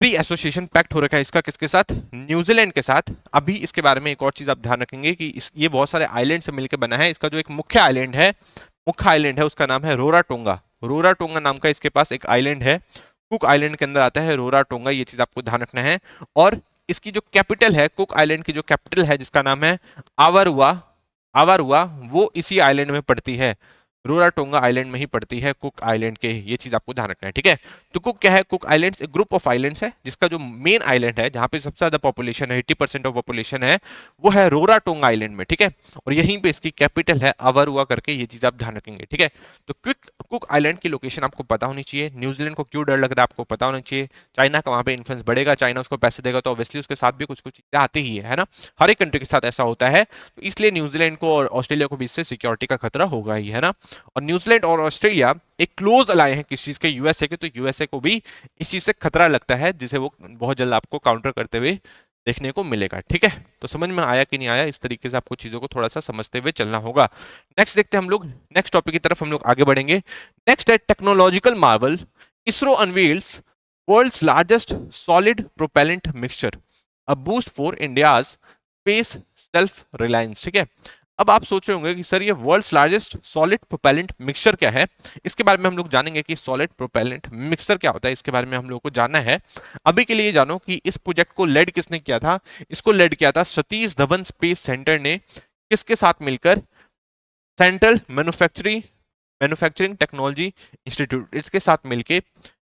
प्री एसोसिएशन पैक्ट हो रखा है इसका किसके साथ, न्यूजीलैंड के साथ। अभी इसके बारे में एक और चीज आप ध्यान रखेंगे कि ये बहुत सारे आइलैंड से मिलकर बना है। इसका जो एक मुख्य आइलैंड है उसका नाम है रोरा टोंगा, रोरा टोंगा नाम का इसके पास एक आइलैंड है, कुक आइलैंड के अंदर आता है रोरा टोंगा, ये चीज आपको ध्यान रखना है। और इसकी जो कैपिटल है, कुक आइलैंड की जो कैपिटल है जिसका नाम है आवारुआ, आवारुआ, वो इसी आइलैंड में पड़ती है। रोराटोंगा आइलैंड में ही पड़ती है, कुक आइलैंड के, ये चीज आपको ध्यान रखना है, ठीक है। तो कुक क्या है, कुक आइलैंड्स एक ग्रुप ऑफ आइलैंड्स है, जिसका जो मेन आइलैंड है जहां पे सबसे ज्यादा पॉपुलेशन है, 80% ऑफ पॉपुलेशन है, वो है रोराटोंगा आइलैंड में, ठीक है। और यहीं पे इसकी कैपिटल है अवरुआ करके, ये चीज आप ध्यान रखेंगे, ठीक है। तो कुक आइलैंड की लोकेशन आपको पता होनी चाहिए। न्यूजीलैंड को क्यों डर लग रहा है आपको पता होना चाहिए। चाइना का वहां पे इन्फ्लुएंस बढ़ेगा, चाइना उसको पैसे देगा तो ऑब्वियसली उसके साथ भी कुछ कुछ चीजें आती ही है ना, हर एक कंट्री के साथ ऐसा होता है। तो इसलिए न्यूजीलैंड को और ऑस्ट्रेलिया को भी इससे सिक्योरिटी का खतरा होगा ही, है ना। और न्यूजीलैंड और ऑस्ट्रेलिया एक क्लोज अलाय हैं किस चीज के, यूएसए के, तो यूएसए को भी इस चीज से खतरा लगता है, जिसे वो बहुत जल्द आपको काउंटर करते हुए देखने को मिलेगा, ठीक है। तो समझ में आया कि नहीं आया, इस तरीके से आपको चीजों को थोड़ा सा समझते हुए चलना होगा। नेक्स्ट देखते हैं हम लोग, नेक्स्ट टॉपिक की तरफ हम लोग आगे बढ़ेंगे। नेक्स्ट है technological marvel, ISRO unveils world's largest solid propellant mixture, a boost for India's space self reliance, ठीक है। अब आप सोच रहे होंगे कि सर ये world's largest solid propellant mixture क्या है, इसके बारे में हम लोग जानेंगे कि सॉलिड प्रोपेलेंट मिक्सचर क्या होता है, इसके बारे में हम लोग को जानना है। अभी के लिए जानो कि इस प्रोजेक्ट को लेड किसने किया था, इसको लेड किया था सतीश धवन स्पेस सेंटर ने, किसके साथ मिलकर, सेंट्रल मैन्युफैक्चरिंग टेक्नोलॉजी इंस्टीट्यूट, इसके साथ मिलकर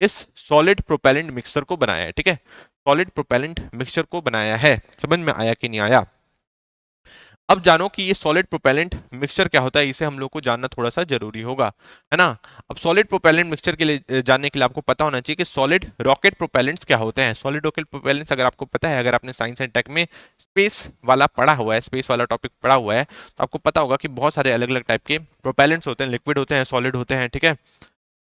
इस सॉलिड प्रोपेलेंट मिक्सचर को बनाया है, ठीक है। सॉलिड प्रोपेलेंट मिक्सचर को बनाया है, समझ में आया कि नहीं आया। अब जानो कि ये सॉलिड प्रोपेलेंट मिक्सचर क्या होता है, इसे हम लोग को जानना थोड़ा सा जरूरी होगा, है ना। अब सॉलिड प्रोपेलेंट मिक्सचर के लिए जानने के लिए आपको पता होना चाहिए कि सॉलिड रॉकेट प्रोपेलेंट्स क्या होते हैं। सॉलिड रॉकेट प्रोपेलेंट्स अगर आपको पता है, अगर आपने साइंस एंड टेक में स्पेस वाला पढ़ा हुआ है, स्पेस वाला टॉपिक पढ़ा हुआ है, तो आपको पता होगा कि बहुत सारे अलग अलग टाइप के प्रोपेलेंट्स होते हैं, लिक्विड होते हैं, सॉलिड होते हैं, ठीक है,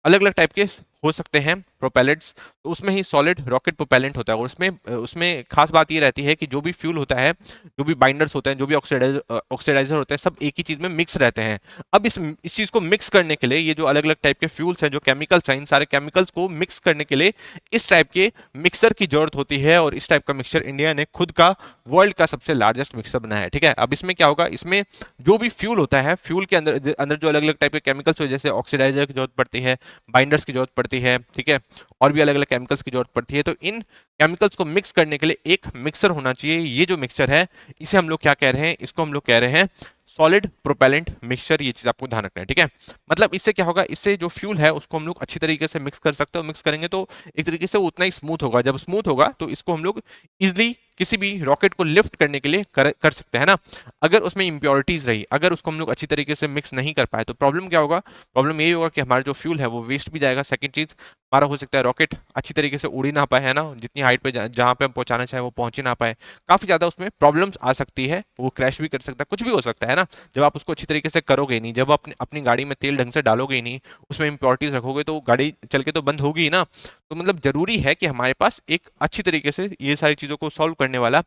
अलग अलग टाइप के हो सकते हैं प्रोपेलेंट्स। तो उसमें ही सॉलिड रॉकेट प्रोपेलेंट होता है, और उसमें उसमें खास बात ये रहती है कि जो भी फ्यूल होता है, जो भी बाइंडर्स होते हैं, जो भी ऑक्सीडाइजर होते हैं, सब एक ही चीज में मिक्स रहते हैं। अब इस चीज को मिक्स करने के लिए ये जो अलग अलग टाइप के फ्यूल्स हैं, जो केमिकल्स हैं, इन सारे केमिकल्स को मिक्स करने के लिए इस टाइप के मिक्सर की जरूरत होती है। और इस टाइप का मिक्सर इंडिया ने खुद का वर्ल्ड का सबसे लार्जेस्ट मिक्सर बनाया है, ठीक है। अब इसमें क्या होगा, इसमें जो भी फ्यूल होता है, फ्यूल के अंदर अंदर जो अलग अलग टाइप के केमिकल्स हो, जैसे ऑक्सीडाइजर की जरूरत पड़ती है, बाइंडर्स की जरूरत पड़ती है, ठीक है, और भी अलग अलग केमिकल्स की जरूरत पड़ती है। तो इन केमिकल्स को मिक्स करने के लिए एक मिक्सर होना चाहिए। ये जो मिक्सर है, इसे हम लोग क्या कह रहे हैं, इसको हम लोग कह रहे हैं सॉलिड प्रोपेलेंट मिक्सचर। ये चीज आपको ध्यान रखना है, ठीक है। मतलब इससे क्या होगा, इससे जो फ्यूल है उसको हम लोग अच्छी तरीके से मिक्स कर सकते हो, मिक्स करेंगे तो एक तरीके से उतना ही स्मूथ होगा। जब स्मूथ होगा तो इसको हम लोग इजिली किसी भी रॉकेट को लिफ्ट करने के लिए कर सकते हैं ना। अगर उसमें इंप्योरिटीज रही, अगर उसको हम लोग अच्छी तरीके से मिक्स नहीं कर पाए, तो प्रॉब्लम क्या होगा, प्रॉब्लम यही होगा कि हमारा जो फ्यूल है वो वेस्ट भी जाएगा। सेकंड चीज, हमारा हो सकता है रॉकेट अच्छी तरीके से उड़ ही ना पाए, है ना, जितनी हाइट पे जहां पे हम पहुंचाना चाहे वो पहुंच ही ना पाए, काफी ज्यादा उसमें प्रॉब्लम्स आ सकती है, वो क्रैश भी कर सकता है, कुछ भी हो सकता है ना। जब आप उसको अच्छी तरीके से करोगे नहीं, जब आप अपनी गाड़ी में तेल ढंग से डालोगे ही नहीं, उसमें इंप्योरिटीज रखोगे, तो गाड़ी चल के तो बंद होगी ही ना। तो मतलब जरूरी है कि हमारे पास एक अच्छी तरीके से ये सारी चीजों को सॉल्व करने वाला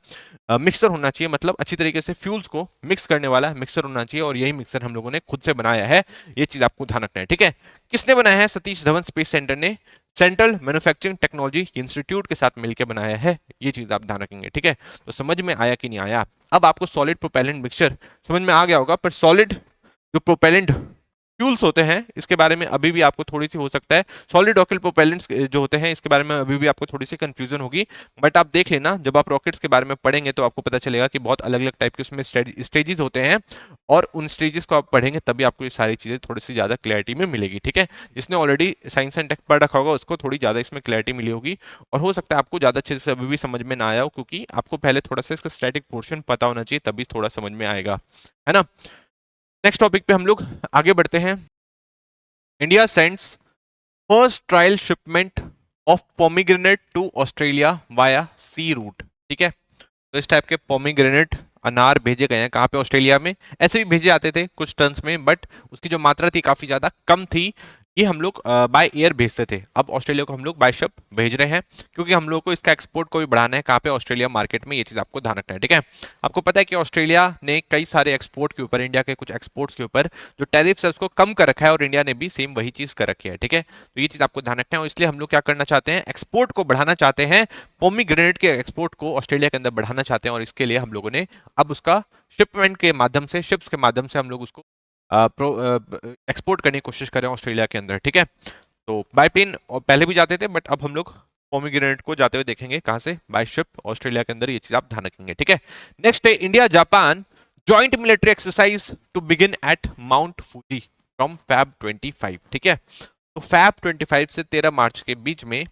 मिक्सर होना चाहिए, मतलब अच्छी तरीके से फ्यूल्स को मिक्स करने वाला मिक्सर होना चाहिए। और यही मिक्सर हम लोगों ने खुद से बनाया है, ये चीज आपको ध्यान रखना है, ठीक है। किसने बनाया है, सतीश धवन स्पेस सेंटर ने सेंट्रल मैन्युफैक्चरिंग टेक्नोलॉजी इंस्टीट्यूट के साथ मिलकर बनाया है, ये चीज आप ध्यान रखेंगे, ठीक है। तो समझ में आया कि नहीं आया। अब आपको सॉलिड प्रोपेलेंट मिक्सचर समझ में आ गया होगा, पर सॉलिड जो प्रोपेलेंट फ्यूल्स होते हैं, इसके बारे में अभी भी आपको थोड़ी सी हो सकता है, सॉलिड रॉकेट प्रोपेलेंट्स जो होते हैं, इसके बारे में अभी भी आपको थोड़ी सी कंफ्यूजन होगी। बट आप देख लेना, जब आप रॉकेट्स के बारे में पढ़ेंगे तो आपको पता चलेगा कि बहुत अलग अलग टाइप के उसमें स्टेजेस होते हैं, और उन स्टेजेस को आप पढ़ेंगे तभी आपको ये सारी चीजें थोड़ी सी ज्यादा क्लैरिटी में मिलेगी, ठीक है। जिसने ऑलरेडी साइंस एंड टेक पढ़ रखा होगा उसको थोड़ी ज्यादा इसमें क्लैरिटी मिली होगी, और हो सकता है आपको ज्यादा अच्छे से अभी भी समझ में ना आया हो, क्योंकि आपको पहले थोड़ा सा इसका स्टैटिक पोर्शन पता होना चाहिए, तभी थोड़ा समझ में आएगा, है ना। नेक्स्ट टॉपिक पे हम लोग आगे बढ़ते हैं। India sends first trial shipment of pomegranate to Australia via sea route, ठीक है। तो इस टाइप के पोमीग्रेनेट अनार भेजे गए हैं कहाँ पे, ऑस्ट्रेलिया में। ऐसे भी भेजे आते थे कुछ टन्स में, बट उसकी जो मात्रा थी काफी ज्यादा कम थी। ये हम लोग बाय एयर भेजते थे, अब ऑस्ट्रेलिया को हम लोग बाय शिप भेज रहे हैं, क्योंकि हम लोग को इसका एक्सपोर्ट को भी बढ़ाना है कहाँ पे, ऑस्ट्रेलिया मार्केट में। ये चीज आपको ध्यान रखना है, ठीक है। आपको पता है कि ऑस्ट्रेलिया ने कई सारे एक्सपोर्ट के ऊपर, इंडिया के कुछ एक्सपोर्ट्स के ऊपर जो टैरिफ्स है उसको कम कर रखा है, और इंडिया ने भी सेम वही चीज कर रखी है, ठीक है। तो ये चीज आपको ध्यान रखना है, और इसलिए हम लोग क्या करना चाहते हैं, एक्सपोर्ट को बढ़ाना चाहते हैं, पोमीग्रेनेट के एक्सपोर्ट को ऑस्ट्रेलिया के अंदर बढ़ाना चाहते हैं। और इसके लिए हम लोगों ने अब उसका शिपमेंट के माध्यम से, शिप्स के माध्यम से हम लोग उसको एक्सपोर्ट करने की कोशिश करें ऑस्ट्रेलिया के अंदर, ठीक है। तो बाय प्लेन पहले भी जाते थे, बट अब हम लोग पोमीग्रेनेट को जाते हुए देखेंगे कहां से, बाय शिप ऑस्ट्रेलिया के अंदर। ये चीज आप ध्यान रखेंगे, ठीक है। नेक्स्ट है India Japan joint military exercise to begin at Mount Fuji from Feb 25, ठीक है। तो फैब 25 से 13 मार्च के बीच में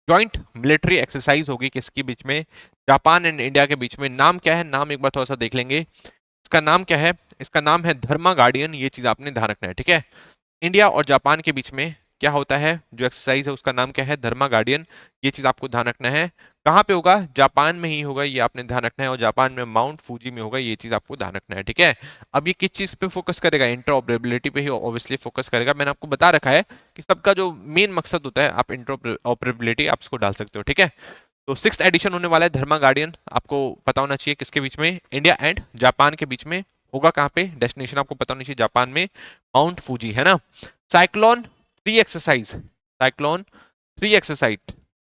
ज्वाइंट मिलिट्री एक्सरसाइज होगी, किसके बीच में? जापान एंड इंडिया के बीच में। नाम क्या है? नाम एक बार थोड़ा सा देख लेंगे। इसका नाम क्या है? इसका नाम है धर्मा गार्डियन। ये चीज आपने ध्यान रखना है, ठीक है। इंडिया और जापान के बीच में क्या होता है? जो एक्सरसाइज है उसका नाम क्या है? धर्मा गार्डियन। ये चीज आपको ध्यान रखना है। कहाँ पे होगा? जापान में ही होगा, ये आपने ध्यान रखना है। और जापान में माउंट फूजी में होगा, ये चीज आपको ध्यान रखना है, ठीक है। अब ये किस चीज पे फोकस करेगा? इंटरऑपरेबिलिटी पे ही ऑब्वियसली फोकस करेगा। मैंने आपको बता रखा है कि सबका जो मेन मकसद होता है, आप इंटरऑपरेबिलिटी आप इसको डाल सकते हो, ठीक है। तो 6th एडिशन होने वाला है धर्मा गार्डियन। आपको पता होना चाहिए किसके बीच में? इंडिया एंड जापान के बीच में। होगा कहाँ पे? डेस्टिनेशन आपको पता होनी चाहिए, जापान में माउंट फूजी, है ना। साइक्लोन 3 एक्सरसाइज, साइक्लोन 3 एक्सरसाइज,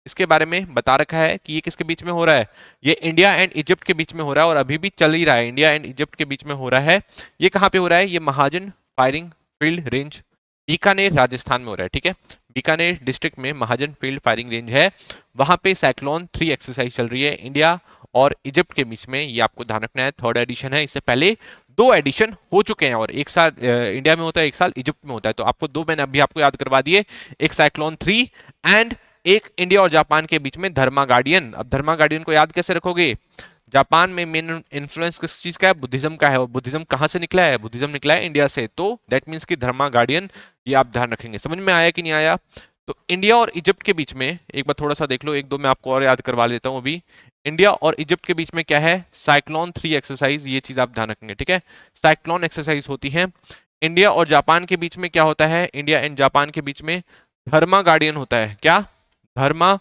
इसके बारे में बता रखा है कि ये किसके बीच में हो रहा है? ये इंडिया एंड इजिप्ट के बीच में हो रहा है और अभी भी चल ही रहा है। इंडिया एंड इजिप्ट के बीच में हो रहा है। ये कहाँ पे हो रहा है? ये Mahajan firing field range, Bikaner Rajasthan में हो रहा है, ठीक है। बीकानेर डिस्ट्रिक्ट में महाजन फील्ड फायरिंग रेंज है, वहां पे साइक्लोन 3 एक्सरसाइज चल रही है इंडिया और इजिप्ट के बीच में। ये आपको ध्यान रखना है। 3rd एडिशन है। इससे पहले 2 एडिशन हो चुके हैं और एक साल इंडिया में होता है, एक साल इजिप्ट में होता है। तो आपको 2 मैंने अभी आपको याद करवा दिए, एक साइक्लोन 3 एंड एक इंडिया और जापान के बीच में धर्मा गार्डियन। अब धर्मा गार्डियन को याद कैसे रखोगे? जापान में मेन इन्फ्लुएंस किस चीज का है? बुद्धिज्म का है। और बुद्धिज्म कहाँ से निकला है? बुद्धिज्म निकला है इंडिया से। तो दैट मीन्स कि धर्मा गार्डियन, ये आप ध्यान रखेंगे। समझ में आया कि नहीं आया? तो इंडिया और इजिप्ट के बीच में एक बार थोड़ा सा देख लो, एक दो मैं आपको और याद करवा लेता हूँ अभी। इंडिया और इजिप्ट के बीच में क्या है? साइक्लोन 3 एक्सरसाइज, ये चीज आप ध्यान रखेंगे, ठीक है। साइक्लोन एक्सरसाइज होती है। इंडिया और जापान के बीच में क्या होता है? इंडिया एंड जापान के बीच में धर्मा गार्डियन होता है। क्या? धर्मा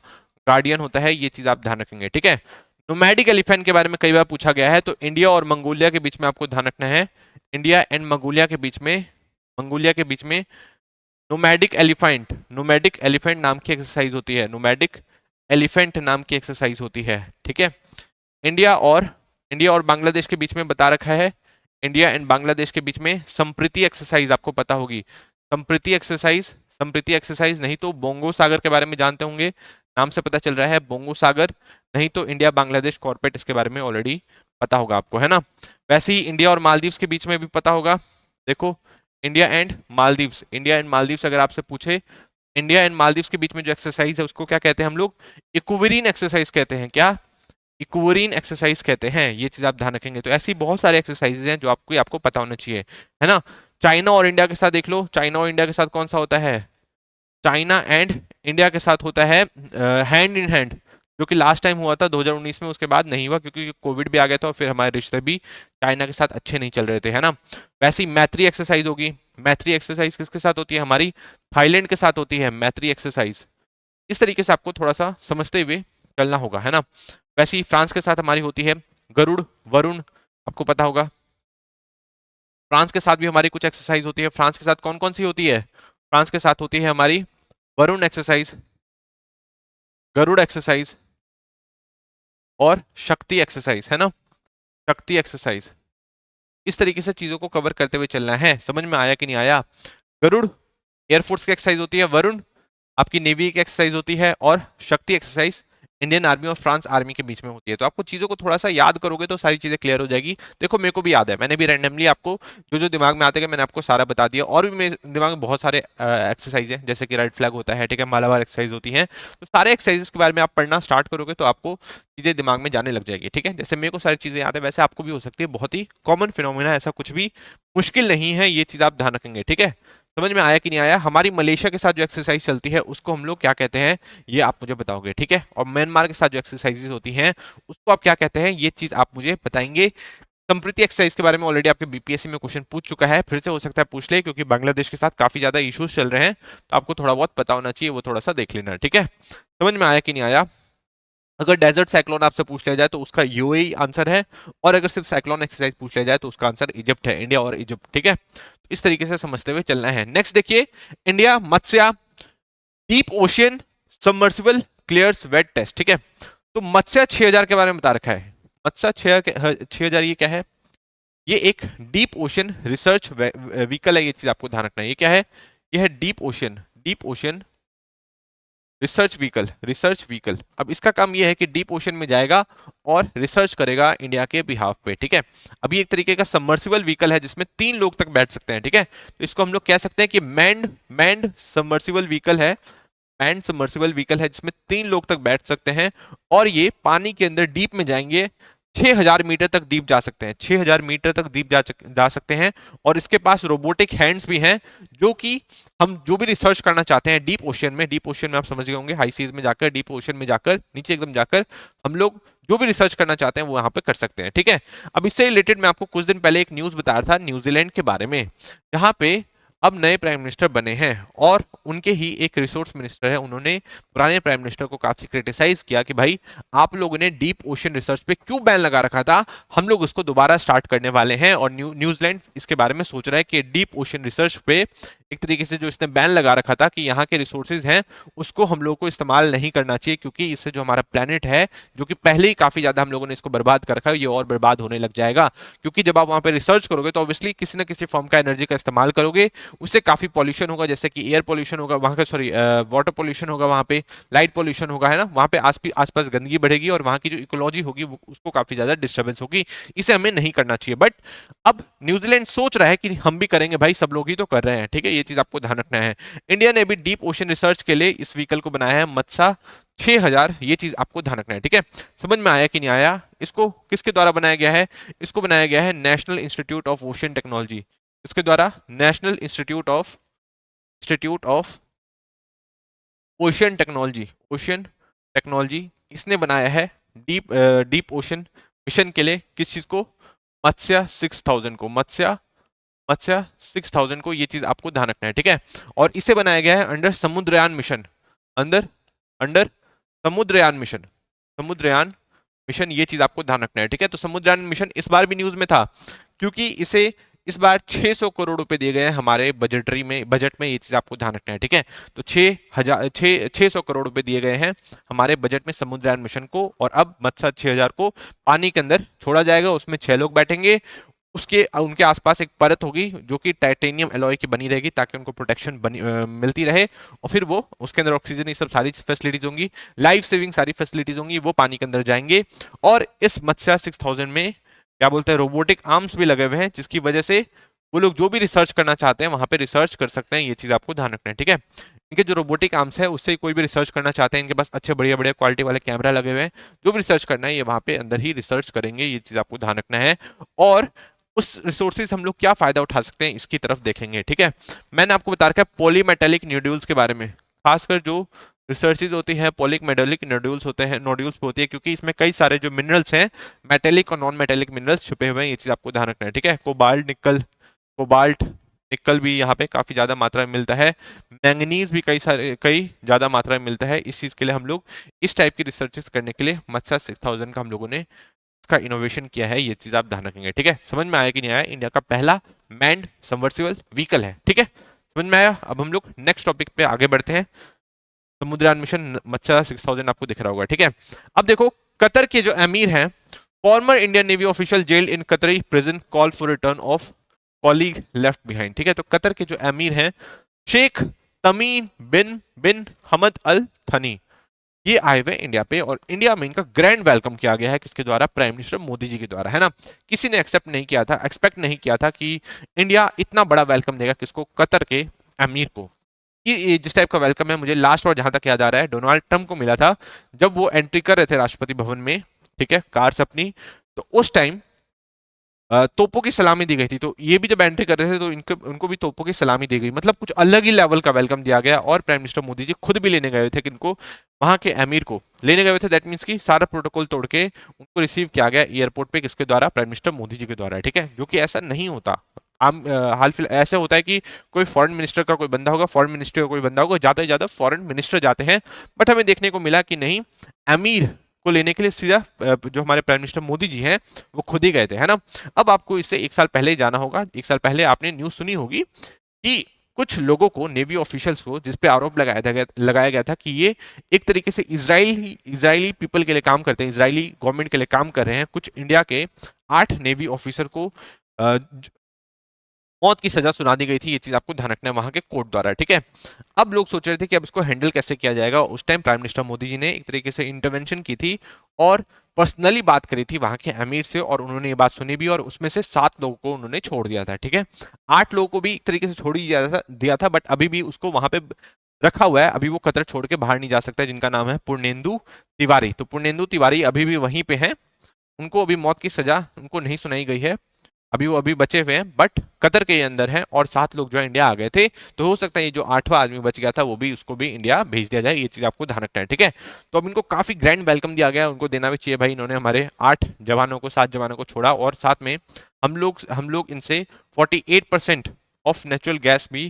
गार्डियन होता है। ये चीज आप ध्यान रखेंगे, ठीक है। नोमैडिक एलिफेंट के बारे में कई बार पूछा गया है, तो इंडिया और मंगोलिया के बीच में आपको ध्यान रखना है। इंडिया एंड मंगोलिया के बीच में, मंगोलिया के बीच में नोमैडिक एलिफेंट, नोमैडिक एलिफेंट नाम की एक्सरसाइज होती है। नोमैडिक एलिफेंट नाम की एक्सरसाइज होती है, ठीक है। इंडिया और बांग्लादेश के बीच में बता रखा है। इंडिया एंड बांग्लादेश के बीच में संप्रीति एक्सरसाइज आपको पता होगी। संप्रीति एक्सरसाइज, संप्रीति एक्सरसाइज नहीं तो बोंगो सागर के बारे में जानते होंगे, नाम से पता चल रहा है बोंगो सागर। नहीं तो इंडिया बांग्लादेश कॉर्पोरेट, इसके बारे में ऑलरेडी पता होगा आपको, है ना। वैसे ही इंडिया और मालदीव्स के बीच में भी पता होगा। देखो India and Maldives, India and Maldives अगर आपसे पूछे, इंडिया एंड मालदीव्स के बीच में जो एक्सरसाइज है उसको क्या कहते हैं हम लोग? इक्विरीन एक्सरसाइज कहते हैं। क्या? इक्विरीन एक्सरसाइज कहते हैं। ये चीज आप ध्यान रखेंगे। तो ऐसी बहुत सारे एक्सरसाइजेज हैं जो आपको पता होना चाहिए, है ना। चाइना और इंडिया के साथ देख लो, चाइना और इंडिया के साथ कौन सा होता है? चाइना एंड इंडिया के साथ होता है हैंड इन हैंड, जो कि लास्ट टाइम हुआ था 2019 में, उसके बाद नहीं हुआ क्योंकि कोविड भी आ गया था और फिर हमारे रिश्ते भी चाइना के साथ अच्छे नहीं चल रहे थे, है ना। वैसे ही मैत्री एक्सरसाइज होगी। मैत्री एक्सरसाइज किसके साथ होती है? हमारी थाईलैंड के साथ होती है मैत्री एक्सरसाइज। इस तरीके से आपको थोड़ा सा समझते हुए चलना होगा, है ना। वैसे ही फ्रांस के साथ हमारी होती है गरुड़ वरुण, आपको पता होगा। फ्रांस के साथ भी हमारी कुछ एक्सरसाइज होती है। फ्रांस के साथ कौन कौन सी होती है? फ्रांस के साथ होती है हमारी वरुण एक्सरसाइज, गरुड़ एक्सरसाइज और शक्ति एक्सरसाइज, है ना। शक्ति एक्सरसाइज। इस तरीके से चीजों को कवर करते हुए चलना है। समझ में आया कि नहीं आया? गरुड़ एयरफोर्स की एक्सरसाइज होती है, वरुण आपकी नेवी की एक्सरसाइज होती है और शक्ति एक्सरसाइज इंडियन आर्मी और फ्रांस आर्मी के बीच में होती है। तो आपको चीजों को थोड़ा सा याद करोगे तो सारी चीजें क्लियर हो जाएगी। देखो मेरे को भी याद है, मैंने भी रैंडमली आपको जो जो दिमाग में आते गए मैंने आपको सारा बता दिया। और भी मेरे दिमाग में बहुत सारे एक्सरसाइज हैं, जैसे कि राइट फ्लैग होता है, ठीक है, मालाबार एक्सरसाइज होती है। तो सारे एक्सरसाइजेस के बारे में आप पढ़ना स्टार्ट करोगे तो आपको चीजें दिमाग में जाने लग जाएगी, ठीक है। जैसे मेरे को सारी चीजें याद है वैसे आपको भी हो सकती है। बहुत ही कॉमन फिनोमिना, ऐसा कुछ भी मुश्किल नहीं है। ये चीज आप ध्यान रखेंगे, ठीक है। समझ में आया कि नहीं आया? हमारी मलेशिया के साथ जो एक्सरसाइज चलती है उसको हम लोग क्या कहते हैं, ये आप मुझे बताओगे, ठीक है। और म्यांमार के साथ जो एक्सरसाइजेज होती हैं उसको आप क्या कहते हैं, ये चीज आप मुझे बताएंगे। संप्रीति एक्सरसाइज के बारे में ऑलरेडी आपके बीपीएससी में क्वेश्चन पूछ चुका है, फिर से हो सकता है पूछ ले, क्योंकि बांग्लादेश के साथ काफी ज्यादा इश्यूज चल रहे हैं, तो आपको थोड़ा बहुत पता होना चाहिए, वो थोड़ा सा देख लेना, ठीक है। समझ में आया कि नहीं आया? अगर डेजर्ट साइक्लोन आपसे पूछ लिया जाए तो उसका यूएई आंसर है, और अगर सिर्फ साइक्लोन एक्सरसाइज पूछ लिया जाए तो उसका आंसर इजिप्ट है, इंडिया और इजिप्ट, ठीक है। तो इस तरीके से समझते हुए चलना है। नेक्स्ट देखिए, India Matsya deep ocean submersible clears wet test, ठीक है। तो मत्स्य 6000 के बारे में बता रखा है। मत्स्य 6000 ये क्या है? ये एक डीप ओशियन रिसर्च व्हीकल है। ये चीज आपको ध्यान रखना है। ये क्या है? ये है deep ocean, deep ocean research vehicle. अब इसका काम ये है कि डीप ओशन में जाएगा और रिसर्च करेगा इंडिया के बिहाफ पे, ठीक है। अभी एक तरीके का सबमर्सिबल व्हीकल है जिसमें 3 लोग तक बैठ सकते हैं, ठीक है। तो इसको हम लोग कह सकते हैं कि मैंड सबमर्सिबल व्हीकल है। मैंड सबमर्सिबल व्हीकल है जिसमें 3 लोग तक बैठ सकते हैं और ये पानी के अंदर डीप में जाएंगे। 6000 मीटर तक डीप जा सकते हैं, 6000 मीटर तक डीप जा सकते हैं। और इसके पास रोबोटिक हैंड्स भी हैं, जो कि हम जो भी रिसर्च करना चाहते हैं डीप ओशन में आप समझ गए होंगे, हाई सीज में जाकर, डीप ओशन में जाकर, नीचे एकदम जाकर हम लोग जो भी रिसर्च करना चाहते हैं वो वहां पे कर सकते हैं, ठीक है। अब इससे रिलेटेड मैं आपको कुछ दिन पहले एक न्यूज बताया था न्यूजीलैंड के बारे में, जहां पे अब नए प्राइम मिनिस्टर बने हैं और उनके ही एक रिसोर्स मिनिस्टर है। उन्होंने पुराने प्राइम मिनिस्टर को काफी क्रिटिसाइज किया कि भाई आप लोगों ने डीप ओशन रिसर्च पे क्यों बैन लगा रखा था, हम लोग उसको दोबारा स्टार्ट करने वाले हैं। और न्यूजीलैंड इसके बारे में सोच रहा है कि डीप ओशन रिसर्च पे एक तरीके से जो इसने बैन लगा रखा था कि यहाँ के रिसोर्सेज हैं उसको हम लोग को इस्तेमाल नहीं करना चाहिए, क्योंकि इससे जो हमारा प्लेनेट है, जो कि पहले ही काफी ज्यादा हम लोगों ने इसको बर्बाद कर रखा है, ये और बर्बाद होने लग जाएगा। क्योंकि जब आप वहां पे रिसर्च करोगे तो ऑब्वियसली किसी ना किसी फॉर्म का एनर्जी का इस्तेमाल करोगे, उससे काफी पॉल्यूशन होगा, जैसे कि एयर पॉल्यूशन होगा वहां का, सॉरी वाटर पॉल्यूशन होगा वहां पे, लाइट पॉल्यूशन होगा, है ना, वहां पे आसपास गंदगी बढ़ेगी और वहां की जो इकोलॉजी होगी उसको काफी ज्यादा डिस्टर्बेंस होगी। इसे हमें नहीं करना चाहिए। बट अब न्यूजीलैंड सोच रहा है कि हम भी करेंगे, भाई सब लोग ही तो कर रहे हैं, ठीक है, ये चीज आपको ध्यान रखना है। इंडिया ने भी डीप ओशन रिसर्च के लिए इस व्हीकल को बनाया है मत्सा 6000, ये चीज आपको ध्यान रखना है, ठीक है। समझ में आया कि नहीं आया? इसको किसके द्वारा बनाया गया है? इसको बनाया गया है national institute of ocean technology. इसके द्वारा national institute of ocean technology इसने बनाया है डीप ओशन मिशन के लिए। किस चीज को? मत्स्य 6000 को, मत्स्य 6000 को, ये चीज आपको ध्यान रखना है, ठीक है। और इसे बनाया गया है under Samudrayaan mission, under under Samudrayaan mission, ये चीज आपको ध्यान रखना है, ठीक है। तो समुद्रयान मिशन इस बार भी न्यूज में था, क्योंकि इसे इस बार 600 करोड़ रुपए दिए गए हैं हमारे बजट में, ये चीज आपको ध्यान रखना है, ठीक है। तो 600 करोड़ रुपए दिए गए हैं हमारे बजट में समुद्रयान मिशन को। और अब मत्स्य 6000 को पानी के अंदर छोड़ा जाएगा, उसमें 6 लोग बैठेंगे, उसके उनके आसपास एक परत होगी जो कि टाइटेनियम एलॉय की बनी रहेगी, ताकि उनको प्रोटेक्शन मिलती रहे। और फिर वो उसके अंदर ऑक्सीजन, ये सब सारी फैसिलिटीज होंगी, लाइफ सेविंग सारी फैसिलिटीज होंगी, वो पानी के अंदर जाएंगे। और इस मत्स्य 6000 में क्या बोलते हैं, रोबोटिक आर्म्स भी लगे हुए हैं, जिसकी वजह से वो लोग जो भी रिसर्च करना चाहते हैं वहां पे रिसर्च कर सकते हैं। ये चीज आपको ध्यान रखना है, ठीक है। इनके जो रोबोटिक आर्म्स है उससे कोई भी रिसर्च करना चाहते हैं, इनके पास अच्छे बढ़िया बढ़िया क्वालिटी वाले कैमरा लगे हुए हैं, जो भी रिसर्च करना है ये वहां पे अंदर ही रिसर्च करेंगे, ये चीज आपको ध्यान रखना है। और उस रिसोर्सेज हम लोग क्या फायदा उठा सकते हैं इसकी तरफ देखेंगे, ठीक है। मैंने आपको बता रखा है पॉलीमेटेलिक न्यूड्यूल्स के बारे में, खासकर जो रिसर्चेज होती है पॉलीमेटेलिक नोड्यूल्स होती है, क्योंकि इसमें कई सारे जो मिनरल्स हैं, मेटेलिक और नॉन मेटेलिक मिनरल्स छुपे हुए हैं, ये चीज आपको ध्यान रखना है, ठीक है। कोबाल्ट निकल भी यहाँ पे काफी ज्यादा मात्रा में मिलता है, मैंगनीज भी कई ज्यादा मात्रा में मिलता है। इस चीज के लिए हम लोग इस टाइप की रिसर्चेस करने के लिए मत्स्य 6000 का हम लोगों ने का इनोवेशन किया है, ये चीज आप ध्यान रखेंगे, ठीक है। समझ में आया कि नहीं आया? इंडिया का पहला मैन्ड सबमर्सिबल व्हीकल है, ठीक है, समझ में आया? अब हम लोग नेक्स्ट टॉपिक पे आगे बढ़ते हैं। समुद्रयान मिशन मत्स्य 6000 आपको दिख रहा होगा, ठीक है। अब देखो, कतर के जो अमीर हैं, former Indian navy official jailed in Qatari prison call for return of colleague left behind, ठीक है। तो कतर के जो अमीर हैं शेख तमीम बिन बिन हमद अल थनी, ये आए हुए इंडिया पे, और इंडिया में इनका ग्रैंड वेलकम किया गया है, किसके द्वारा? प्राइम मिनिस्टर मोदी जी के द्वारा, है ना। किसी ने एक्सेप्ट नहीं किया था, एक्सपेक्ट नहीं किया था कि इंडिया इतना बड़ा वेलकम देगा, किसको? कतर के अमीर को। ये जिस टाइप का वेलकम है, मुझे लास्ट और जहां तक याद आ रहा है डोनाल्ड ट्रंप को मिला था, जब वो एंट्री कर रहे थे राष्ट्रपति भवन में, ठीक है, कार से अपनी, तो उस टाइम तोपों की सलामी दी गई थी। तो ये भी जब एंट्री कर रहे थे तो उनको भी तोपों की सलामी दी गई, मतलब कुछ अलग ही लेवल का वेलकम दिया गया। और प्राइम मिनिस्टर मोदी जी खुद भी लेने गए थे, किनको? वहां के अमीर को लेने गए थे। दैट मीन्स की सारा प्रोटोकॉल तोड़ के उनको रिसीव किया गया एयरपोर्ट पे, किसके द्वारा? प्राइम मिनिस्टर मोदी जी के द्वारा, ठीक है। जो कि ऐसा नहीं होता आम हाल फिलहाल, ऐसे होता है कि कोई फॉरेन मिनिस्टर का कोई बंदा होगा, फॉरेन मिनिस्टर का कोई बंदा होगा, ज्यादा से ज्यादा फॉरेन मिनिस्टर जाते हैं। बट हमें देखने को मिला कि नहीं, अमीर को लेने के लिए सीधा जो हमारे प्राइम मिनिस्टर मोदी जी हैं वो खुद ही गए थे, है ना। अब आपको इससे 1 साल पहले ही जाना होगा, 1 साल पहले आपने न्यूज सुनी होगी कि कुछ लोगों को, नेवी ऑफिशियल्स को, जिस पे आरोप लगाया गया था कि ये एक तरीके से इजरायली पीपल के लिए काम करते हैं, इजरायली गवर्नमेंट के लिए काम कर रहे हैं। कुछ इंडिया के 8 नेवी ऑफिसर को मौत की सजा सुना दी गई थी। ये चीज आपको ध्यान रखना है वहां के कोर्ट द्वारा, ठीक है। अब लोग सोच रहे थे कि अब इसको हैंडल कैसे किया जाएगा। उस time prime minister Modi ji ने एक तरीके से इंटरवेंशन की थी और पर्सनली बात करी थी वहां के अमीर से, और उन्होंने ये बात सुनी भी, और उसमें से 7 लोगों को उन्होंने छोड़ दिया था, ठीक है। 8 लोगों को भी एक तरीके से छोड़ ही दिया था, बट अभी भी उसको वहां पे रखा हुआ है। अभी वो कतर छोड़ के बाहर नहीं जा सकता, जिनका नाम है पूर्णेंदु तिवारी। तो पूर्णेंदु तिवारी अभी भी वहीं पे हैं, उनको अभी मौत की सजा उनको नहीं सुनाई गई है। अभी वो अभी बचे हुए हैं, बट कतर के अंदर हैं, और 7 लोग जो है इंडिया आ गए थे। तो हो सकता है ये जो 8वां आदमी बच गया था वो भी, उसको भी इंडिया भेज दिया जाए। ये चीज आपको ध्यान रखना है, ठीक है। तो अब इनको काफी ग्रैंड वेलकम दिया गया, उनको देना भी चाहिए भाई। इन्होंने हमारे 7 जवानों को छोड़ा, और साथ में हम लोग इनसे 48% ऑफ नेचुरल गैस भी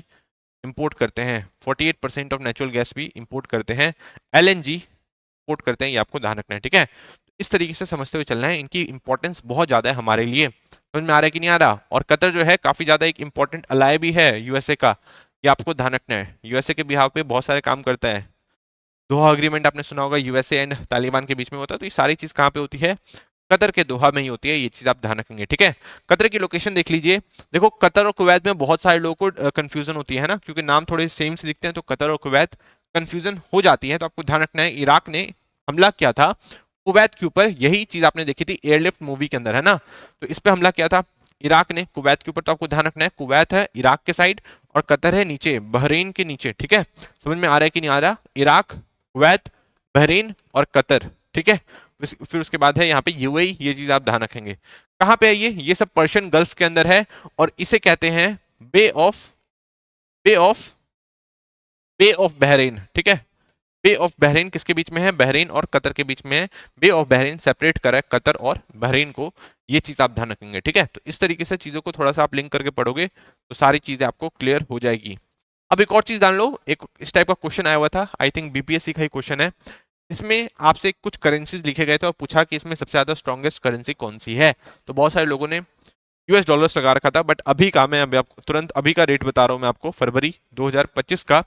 इंपोर्ट करते हैं। 48% ऑफ नेचुरल गैस भी इंपोर्ट करते हैं, एलएनजी इंपोर्ट करते हैं। ये आपको ध्यान रखना है, ठीक है। इस तरीके से समझते हुए चलना है, इनकी इंपॉर्टेंस बहुत ज्यादा है हमारे लिए। समझ में आ रहा है कि नहीं आ रहा। और कतर जो है काफी ज्यादा एक इंपॉर्टेंट अलाय भी है यूएसए का, ये आपको ध्यान रखना है। यूएसए के बिहाफ पे बहुत सारे काम करता है। दोहा अग्रीमेंट आपने सुना होगा, यूएसए एंड तालिबान के बीच में होता है। तो ये सारी चीज कहाँ पे होती है, कतर के दोहा में ही होती है। ये चीज आप ध्यान रखेंगे, ठीक है। कतर की लोकेशन देख लीजिए। देखो कतर और कुवैत में बहुत सारे लोगों को कंफ्यूजन होती है ना, क्योंकि नाम थोड़े सेम से दिखते हैं, तो कतर और कुवैत कंफ्यूजन हो जाती है। तो आपको ध्यान रखना है, इराक ने हमला किया था कुवैत के ऊपर। यही चीज आपने देखी थी एयरलिफ्ट मूवी के अंदर, है ना। तो इस पे हमला किया था इराक ने कुवैत के ऊपर। तो आपको ध्यान रखना है, कुवैत है इराक के साइड, और कतर है नीचे बहरीन के नीचे, ठीक है। समझ में आ रहा है कि नहीं आ रहा। इराक, कुवैत, बहरीन और कतर, ठीक है। फिर उसके बाद है यहाँ पे यूएई। ये चीज आप ध्यान रखेंगे। कहाँ पे है ये सब पर्शियन गल्फ के अंदर है, और इसे कहते हैं bay of bay of bay of Bahrain, ठीक है। बे ऑफ बहरीन किसके बीच में है, बहरीन और कतर के बीच में है। बे ऑफ बहरीन सेपरेट करा है कतर और बहरीन को। ये चीज आप ध्यान रखेंगे, ठीक है। तो इस तरीके से चीजों को थोड़ा सा आप लिंक करके पढ़ोगे तो सारी चीजें आपको क्लियर हो जाएगी। अब एक और चीज जान लो, एक इस टाइप का क्वेश्चन आया हुआ था, आई थिंक बीपीएससी का ही क्वेश्चन है। इसमें आपसे कुछ करेंसीज लिखे गए थे और पूछा कि इसमें सबसे ज्यादा स्ट्रॉन्गेस्ट करेंसी कौन सी है। तो बहुत सारे लोगों ने यूएस डॉलर्स लगा रखा था, बट अभी का मैं अभी आपको तुरंत अभी का रेट बता रहा हूं मैं आपको, फरवरी 2025 का।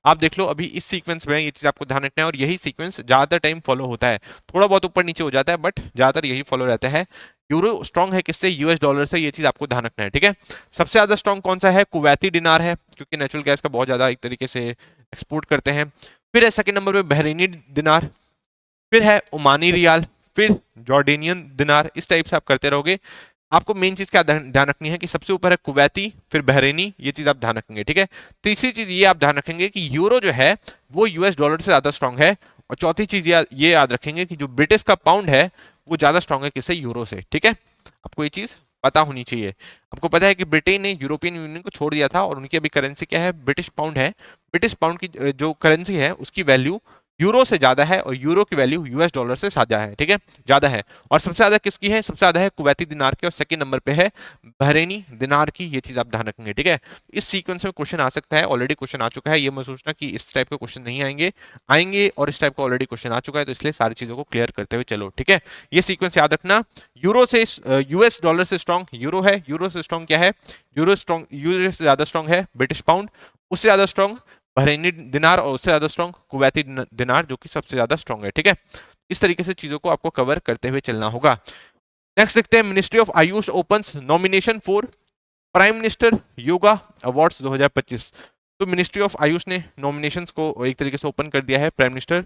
आप देख लो अभी इस सीक्वेंस में, ये चीज आपको ध्यान रखना है, और यही सीक्वेंस ज्यादातर टाइम फॉलो होता है। थोड़ा बहुत ऊपर नीचे हो जाता है, बट ज्यादातर यही फॉलो रहता है। यूरो स्ट्रॉन्ग है किससे, यूएस डॉलर से। ये चीज आपको ध्यान रखना है, ठीक है। सबसे ज्यादा स्ट्रॉन्ग कौन सा है, कुवैती दिनार है, क्योंकि नेचुरल गैस का बहुत ज्यादा एक तरीके से एक्सपोर्ट करते हैं। फिर है सेकंड नंबर पे बहरीनी दिनार, फिर है ओमानी रियाल, फिर जॉर्डेनियन दिनार। इस टाइप से आप करते रहोगे। आपको मेन चीज क्या ध्यान रखनी है कि सबसे ऊपर है कुवैती, फिर बहरीनी। ये चीज आप ध्यान रखेंगे, ठीक है। तीसरी चीज ये आप ध्यान रखेंगे कि यूरो जो है वो यूएस डॉलर से ज्यादा स्ट्रांग है। और चौथी चीज ये याद रखेंगे कि जो ब्रिटिश का पाउंड है वो ज्यादा स्ट्रांग है किससे, यूरो से, ठीक है। आपको ये चीज पता होनी चाहिए। आपको पता है कि ब्रिटेन ने यूरोपियन यूनियन को छोड़ दिया था, और उनकी अभी करेंसी क्या है, ब्रिटिश पाउंड है। ब्रिटिश पाउंड की जो करेंसी है उसकी वैल्यू यूरो से ज्यादा है, और यूरो की वैल्यू यूएस डॉलर से ज्यादा है, ठीक है, ज्यादा है। और सबसे ज्यादा किसकी है, सबसे ज्यादा है कुवैती दिनार की, और सेकंड नंबर पे है बहरीनी दिनार की। ये चीज आप ध्यान रखेंगे, ठीक है। इस सीक्वेंस में क्वेश्चन आ सकता है, ऑलरेडी क्वेश्चन आ चुका है। ये मत सोचना कि इस टाइप के क्वेश्चन नहीं आएंगे, आएंगे, और इस टाइप का ऑलरेडी क्वेश्चन आ चुका है। तो इसलिए सारी चीजों को क्लियर करते हुए चलो, ठीक है। ये सीक्वेंस याद रखना। यूरो से यूएस डॉलर से स्ट्रॉन्ग यूरो है, यूरो से स्ट्रॉन्ग क्या है, यूरो से ज्यादा स्ट्रॉन्ग है ब्रिटिश पाउंड, उससे ज्यादा स्ट्रॉन्ग बहरीनी दिनार, और उससे ज्यादा स्ट्रॉन्ग कुवैती दिनार, जो कि सबसे ज्यादा स्ट्रॉन्ग है, ठीक है। इस तरीके से चीजों को आपको कवर करते हुए चलना होगा। नेक्स्ट देखते हैं, ministry of Ayush opens nomination for prime minister yoga awards 2025। तो मिनिस्ट्री ऑफ आयुष ने नॉमिनेशंस को एक तरीके से ओपन कर दिया है प्राइम मिनिस्टर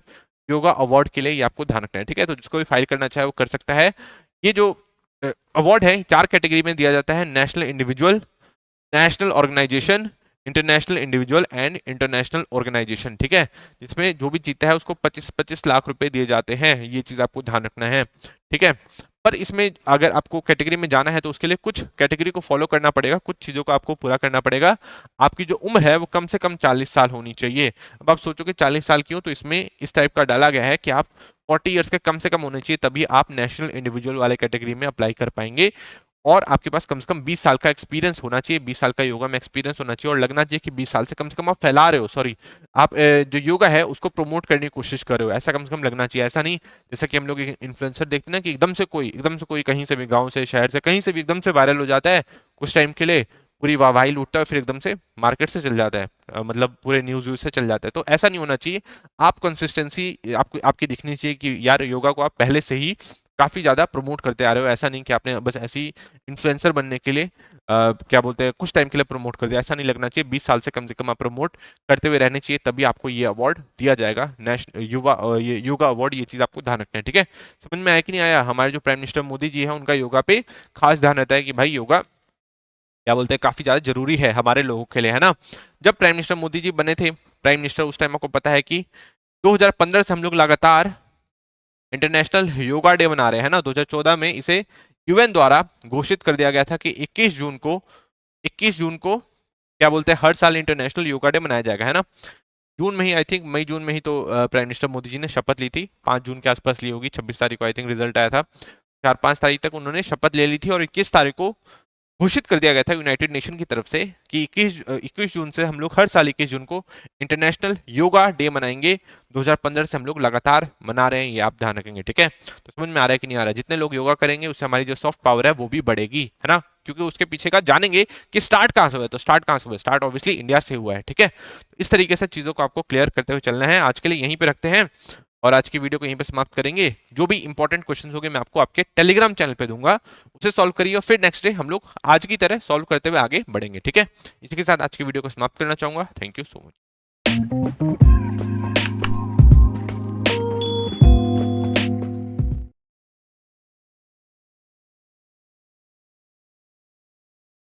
योगा अवार्ड के लिए। ये आपको ध्यान रखना है, ठीक है। तो जिसको भी फाइल करना चाहे वो कर सकता है। ये जो अवार्ड है 4 कैटेगरी में दिया जाता है, national individual, national organisation, international individual and international organisation, ठीक है। जिसमें जो भी जीता है उसको 25-25 लाख रुपए दिए जाते हैं। ये चीज आपको ध्यान रखना है, ठीक है। पर इसमें अगर आपको कैटेगरी में जाना है तो उसके लिए कुछ कैटेगरी को फॉलो करना पड़ेगा, कुछ चीजों को आपको पूरा करना पड़ेगा। आपकी जो उम्र है वो कम से कम 40 साल होनी चाहिए। अब आप सोचोगे 40 साल क्यों, तो इसमें इस टाइप का डाला गया है कि आप 40 ईयर्स के कम से कम होने चाहिए, तभी आप नेशनल इंडिविजुअल वाले कैटेगरी में अप्लाई कर पाएंगे। और आपके पास कम से कम 20 साल का एक्सपीरियंस होना चाहिए, 20 साल का योगा में एक्सपीरियंस होना चाहिए, और लगना चाहिए कि 20 साल से कम आप फैला रहे हो, सॉरी, आप जो योगा है उसको प्रमोट करने की कोशिश कर रहे हो, ऐसा कम से कम लगना चाहिए। ऐसा नहीं जैसा कि हम लोग इन्फ्लुएंसर देखते हैं ना कि एकदम से कोई कहीं से भी, गाँव से, शहर से, कहीं से भी एकदम से वायरल हो जाता है कुछ टाइम के लिए, पूरी वाहवाही लूटता है, फिर एकदम से मार्केट से चल जाता है, मतलब पूरे न्यूज व्यूज से चल जाता है। तो ऐसा नहीं होना चाहिए। आप कंसिस्टेंसी आपकी दिखनी चाहिए कि यार योगा को आप पहले से ही काफी ज्यादा प्रमोट करते आ रहे हो। ऐसा नहीं कि आपने बस ऐसी इन्फ्लुएंसर बनने के लिए क्या बोलते हैं कुछ टाइम के लिए प्रमोट कर दिया, ऐसा नहीं लगना चाहिए। 20 साल से कम आप प्रमोट करते हुए रहने चाहिए, तभी आपको ये अवार्ड दिया जाएगा, नेशनल युवा ये योगा अवार्ड। ये चीज आपको ध्यान रखना है, ठीक है। समझ में आया कि नहीं आया? हमारे जो प्राइम मिनिस्टर मोदी जी हैं उनका योगा पे खास ध्यान रहता है कि भाई योगा क्या बोलते हैं काफी ज्यादा जरूरी है हमारे लोगों के लिए, है ना। जब प्राइम मिनिस्टर मोदी जी बने थे प्राइम मिनिस्टर, उस टाइम आपको पता है कि 2015 से हम लोग लगातार इंटरनेशनल योगा डे मना रहे हैं ना। 2014 में इसे यूएन द्वारा घोषित कर दिया गया था कि 21 जून को क्या बोलते हैं हर साल इंटरनेशनल योगा डे मनाया जाएगा, है ना। जून में ही आई थिंक मई जून में ही तो प्राइम मिनिस्टर मोदी जी ने शपथ ली थी, 5 जून के आसपास ली होगी, 26 तारीख को आई थिंक रिजल्ट आया था। 4-5 तारीख तक उन्होंने शपथ ले ली थी और 21 तारीख को घोषित कर दिया गया था यूनाइटेड नेशन की तरफ से कि 21 जून से हम लोग हर साल 21 जून को इंटरनेशनल योगा डे मनाएंगे। 2015 से हम लोग लगातार मना रहे हैं, ये आप ध्यान रखेंगे, ठीक है। तो समझ में आ रहा है कि नहीं आ रहा है? जितने लोग योगा करेंगे उससे हमारी जो सॉफ्ट पावर है वो भी बढ़ेगी, है ना। क्योंकि उसके पीछे का जानेंगे कि स्टार्ट कहाँ से हुआ है, तो स्टार्ट कहाँ से हुआ है? स्टार्ट ऑब्वियसली इंडिया से हुआ है, ठीक है। तो इस तरीके से चीजों को आपको क्लियर करते हुए चलना है। आज के लिए यहीं पे रखते हैं और आज की वीडियो को यहीं पे समाप्त करेंगे। जो भी इंपॉर्टेंट क्वेश्चंस होंगे मैं आपको आपके टेलीग्राम चैनल पे दूंगा, उसे सॉल्व करिए और फिर नेक्स्ट डे हम लोग आज की तरह सॉल्व करते हुए आगे बढ़ेंगे, ठीक है। इसी के साथ आज की वीडियो को समाप्त करना चाहूंगा। Thank you so much.